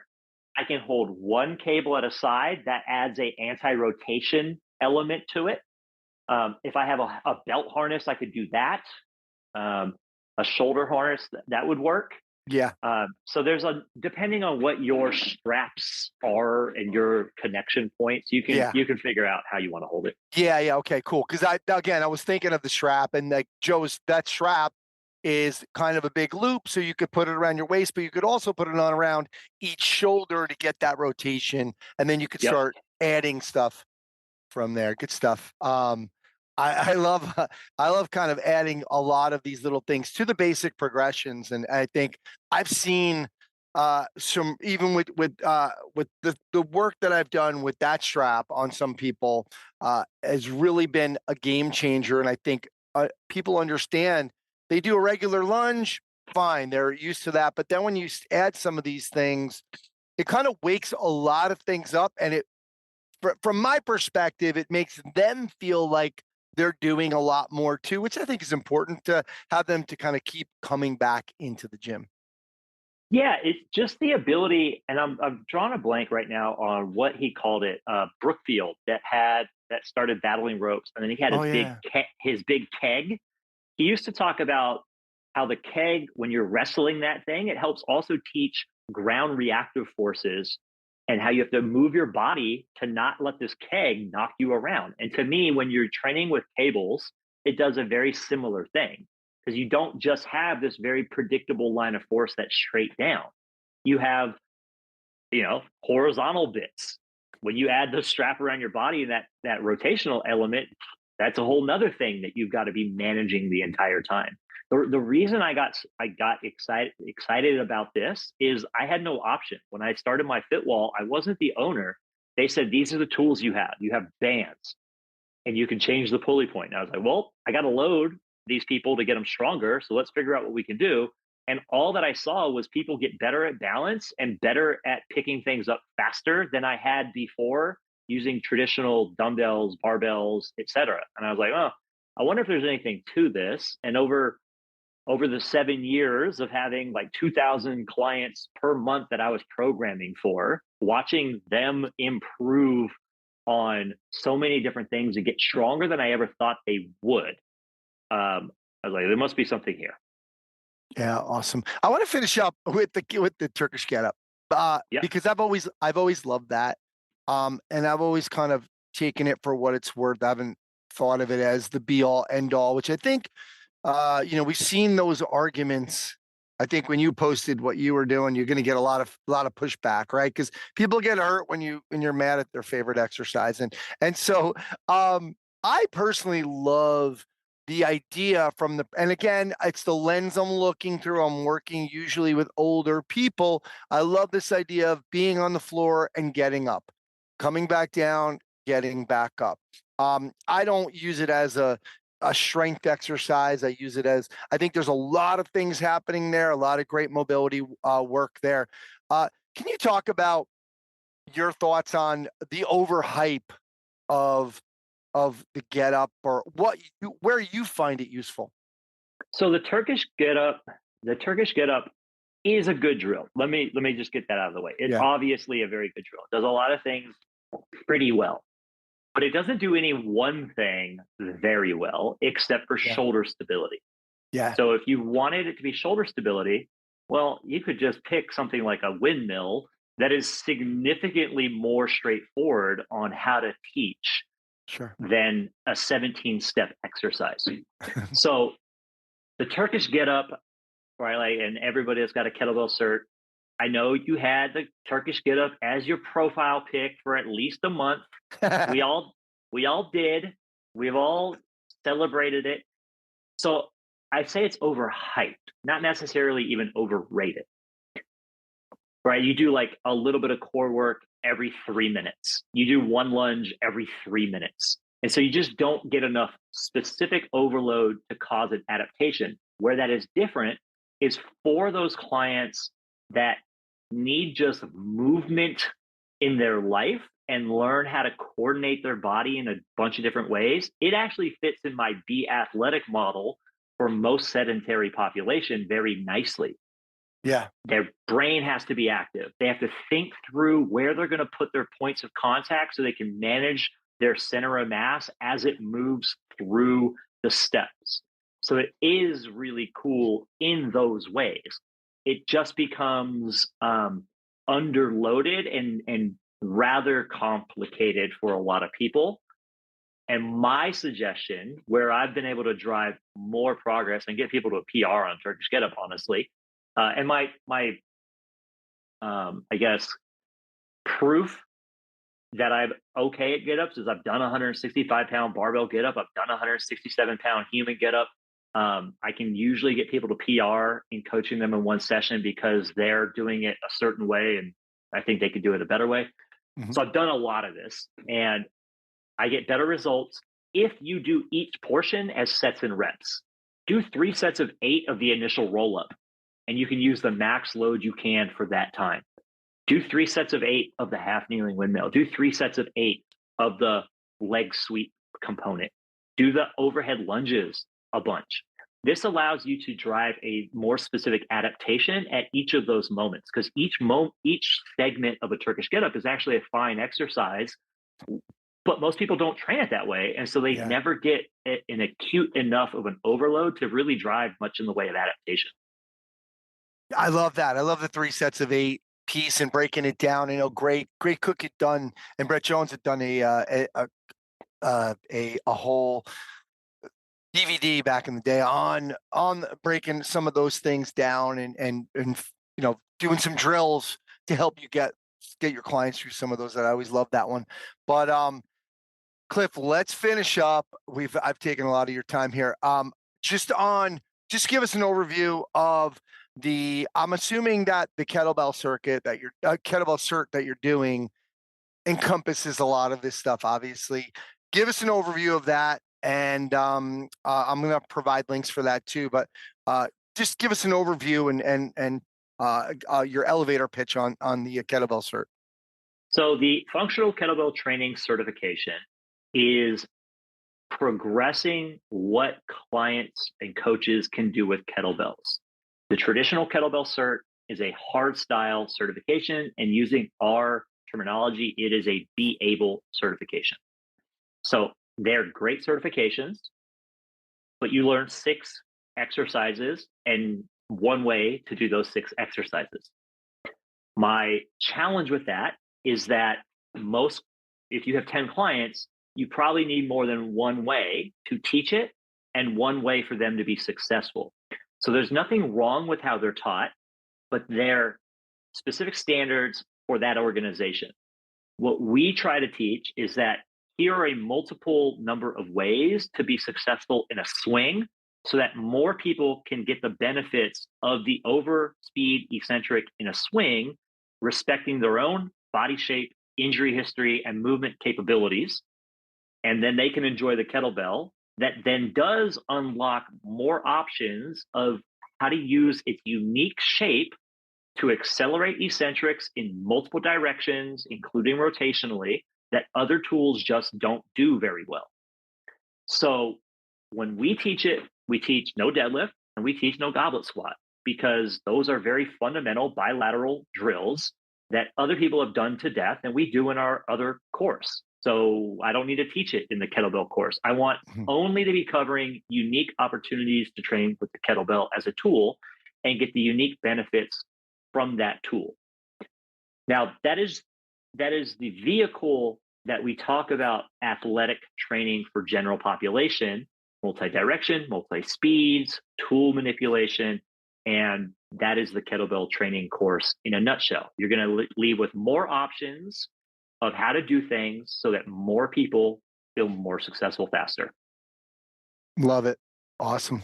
I can hold 1 cable at a side. That adds a anti-rotation element to it. If I have a belt harness, I could do that. A shoulder harness, that would work. Yeah. So there's depending on what your straps are and your connection points, you can figure out how you want to hold it. Yeah. Okay, cool. Because I was thinking of the strap, and like Joe's, that strap is kind of a big loop. So you could put it around your waist, but you could also put it on around each shoulder to get that rotation. And then you could start adding stuff from there. Good stuff. I love I love kind of adding a lot of these little things to the basic progressions, and I think I've seen some, even with the work that I've done with that strap on some people has really been a game changer. And I think people understand, they do a regular lunge, fine, they're used to that, but then when you add some of these things, it kind of wakes a lot of things up, and it, from my perspective, it makes them feel like they're doing a lot more too, which I think is important to have them to kind of keep coming back into the gym. Yeah, it's just the ability, and I'm drawing a blank right now on what he called it. Brookfield that started battling ropes, and then he had his big keg. He used to talk about how the keg, when you're wrestling that thing, it helps also teach ground reactive forces and how you have to move your body to not let this keg knock you around. And to me, when you're training with cables, it does a very similar thing, because you don't just have this very predictable line of force that's straight down. You have, horizontal bits. When you add the strap around your body and that rotational element, that's a whole nother thing that you've got to be managing the entire time. The reason I got excited about this is I had no option. When I started my FitWall, I wasn't the owner. They said, these are the tools you have. You have bands and you can change the pulley point. And I was like, well, I got to load these people to get them stronger. So let's figure out what we can do. And all that I saw was people get better at balance and better at picking things up faster than I had before using traditional dumbbells, barbells, etc. And I was like, oh, I wonder if there's anything to this. And over the 7 years of having like 2,000 clients per month that I was programming for, watching them improve on so many different things and get stronger than I ever thought they would, I was like, there must be something here. Yeah, awesome. I want to finish up with the Turkish getup, because I've always loved that, and I've always kind of taken it for what it's worth. I haven't thought of it as the be all end all, which I think, we've seen those arguments. I think when you posted what you were doing, you're going to get a lot of pushback, right? Because people get hurt when you're mad at their favorite exercise, and so I personally love the idea and again, it's the lens I'm looking through. I'm working usually with older people. I love this idea of being on the floor and getting up, coming back down, getting back up. I don't use it as a strength exercise. I use it as, I think there's a lot of things happening there, a lot of great mobility work there. Can you talk about your thoughts on the overhype of the get up, or where you find it useful? So the Turkish get up is a good drill. Let me just get that out of the way. It's obviously a very good drill. It does a lot of things pretty well, but it doesn't do any one thing very well except for shoulder stability. Yeah. So if you wanted it to be shoulder stability, well, you could just pick something like a windmill that is significantly more straightforward on how to teach than a 17-step exercise. So the Turkish get up, right? Like, and everybody that's got a kettlebell cert, I know you had the Turkish get up as your profile pick for at least a month. we all did. We've all celebrated it. So I'd say it's overhyped, not necessarily even overrated. Right? You do like a little bit of core work every 3 minutes. You do one lunge every 3 minutes. And so you just don't get enough specific overload to cause an adaptation. Where that is different is for those clients that need just movement in their life and learn how to coordinate their body in a bunch of different ways. It actually fits in my Be Athletic model for most sedentary population very nicely. Yeah. Their brain has to be active. They have to think through where they're going to put their points of contact so they can manage their center of mass as it moves through the steps. So it is really cool in those ways. It just becomes underloaded and rather complicated for a lot of people. And my suggestion, where I've been able to drive more progress and get people to a PR on Turkish Get Up, honestly, and my I guess proof that I'm okay at get ups is I've done a 165-pound barbell get up, I've done a 167-pound human get up. I can usually get people to PR in coaching them in one session because they're doing it a certain way, and I think they could do it a better way. Mhm. So I've done a lot of this, and I get better results if you do each portion as sets and reps. Do 3 sets of 8 of the initial roll up, and you can use the max load you can for that time. Do 3 sets of 8 of the half kneeling windmill. Do 3 sets of 8 of the leg sweep component. Do the overhead lunges a bunch. This allows you to drive a more specific adaptation at each of those moments, because each segment of a Turkish get up is actually a fine exercise, but most people don't train it that way. And so they Yeah. never get an acute enough of an overload to really drive much in the way of adaptation. I love that. I love the 3 sets of 8 piece and breaking it down. I know Great Cook had done, and Brett Jones had done a whole DVD back in the day on breaking some of those things down and doing some drills to help you get your clients through some of those. That I always love that one. But Cliff, let's finish up. I've taken a lot of your time here. Just give us an overview of I'm assuming that the kettlebell circuit that kettlebell cert that you're doing encompasses a lot of this stuff, obviously. Give us an overview of that, and I'm going to provide links for that too. But just give us an overview and your elevator pitch on the kettlebell cert. So the functional kettlebell training certification is progressing what clients and coaches can do with kettlebells. The traditional kettlebell cert is a hard style certification, and using our terminology, it is a be able certification. So they're great certifications, but you learn 6 exercises and one way to do those 6 exercises. My challenge with that is that if you have 10 clients, you probably need more than one way to teach it and one way for them to be successful. So there's nothing wrong with how they're taught, but they're specific standards for that organization. What we try to teach is that here are a multiple number of ways to be successful in a swing so that more people can get the benefits of the over speed eccentric in a swing, respecting their own body shape, injury history, and movement capabilities. And then they can enjoy the kettlebell that then does unlock more options of how to use its unique shape to accelerate eccentrics in multiple directions, including rotationally, that other tools just don't do very well. So when we teach it, we teach no deadlift and we teach no goblet squat, because those are very fundamental bilateral drills that other people have done to death and we do in our other course. So I don't need to teach it in the kettlebell course. I want only to be covering unique opportunities to train with the kettlebell as a tool and get the unique benefits from that tool. Now, that is the vehicle that we talk about athletic training for general population, multi-direction, multi-speeds, tool manipulation, and that is the kettlebell training course in a nutshell. You're going to leave with more options of how to do things so that more people feel more successful faster. Love it. Awesome.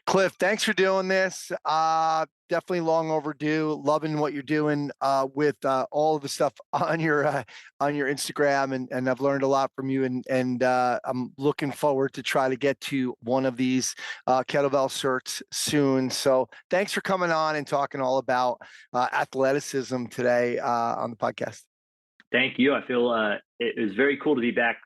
Cliff, thanks for doing this. Definitely long overdue. Loving what you're doing with all of the stuff on your Instagram, and I've learned a lot from you, and I'm looking forward to try to get to one of these kettlebell certs soon. So thanks for coming on and talking all about athleticism today on the podcast. Thank you. I feel it was very cool to be back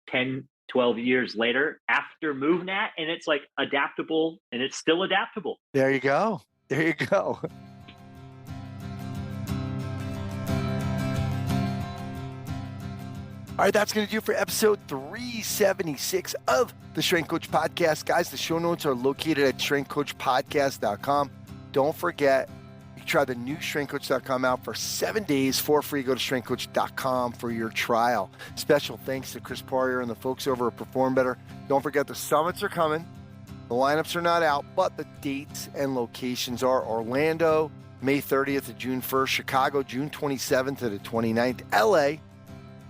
10, 12 years later after MoveNat, and it's like adaptable, and it's still adaptable. There you go. There you go. All right, that's going to do it for episode 376 of the Strength Coach Podcast. Guys, the show notes are located at strengthcoachpodcast.com. Don't forget, try the new strengthcoach.com out for 7 days for free. Go to strengthcoach.com for your trial. Special thanks to Chris Poirier and the folks over at Perform Better. Don't forget the summits are coming. The lineups are not out, but the dates and locations are Orlando, May 30th to June 1st, Chicago, June 27th to the 29th, LA,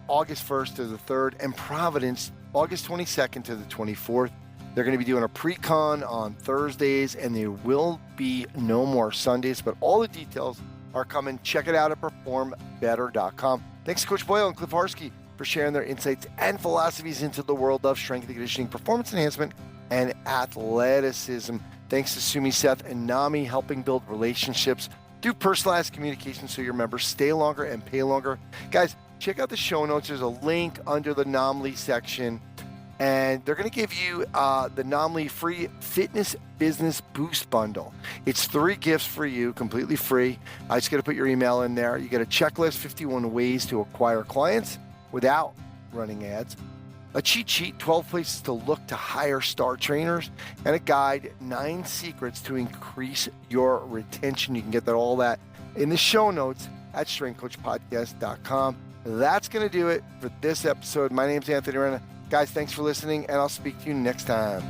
August 1st to the 3rd, and Providence, August 22nd to the 24th. They're going to be doing a pre-con on Thursdays, and there will be no more Sundays, but all the details are coming. Check it out at performbetter.com. Thanks to Coach Boyle and Clifton Harski for sharing their insights and philosophies into the world of strength and conditioning, performance enhancement, and athleticism. Thanks to Sumit Seth and NAMI helping build relationships through personalized communication so your members stay longer and pay longer. Guys, check out the show notes. There's a link under the NAMI section, and they're going to give you the NAMI free Fitness Business Boost Bundle. It's 3 gifts for you, completely free. I just got to put your email in there. You get a checklist, 51 ways to acquire clients without running ads, a cheat sheet, 12 places to look to hire star trainers, and a guide, 9 secrets to increase your retention. You can get all that in the show notes at strengthcoachpodcast.com. That's going to do it for this episode. My name's Anthony Renna. Guys, thanks for listening, and I'll speak to you next time.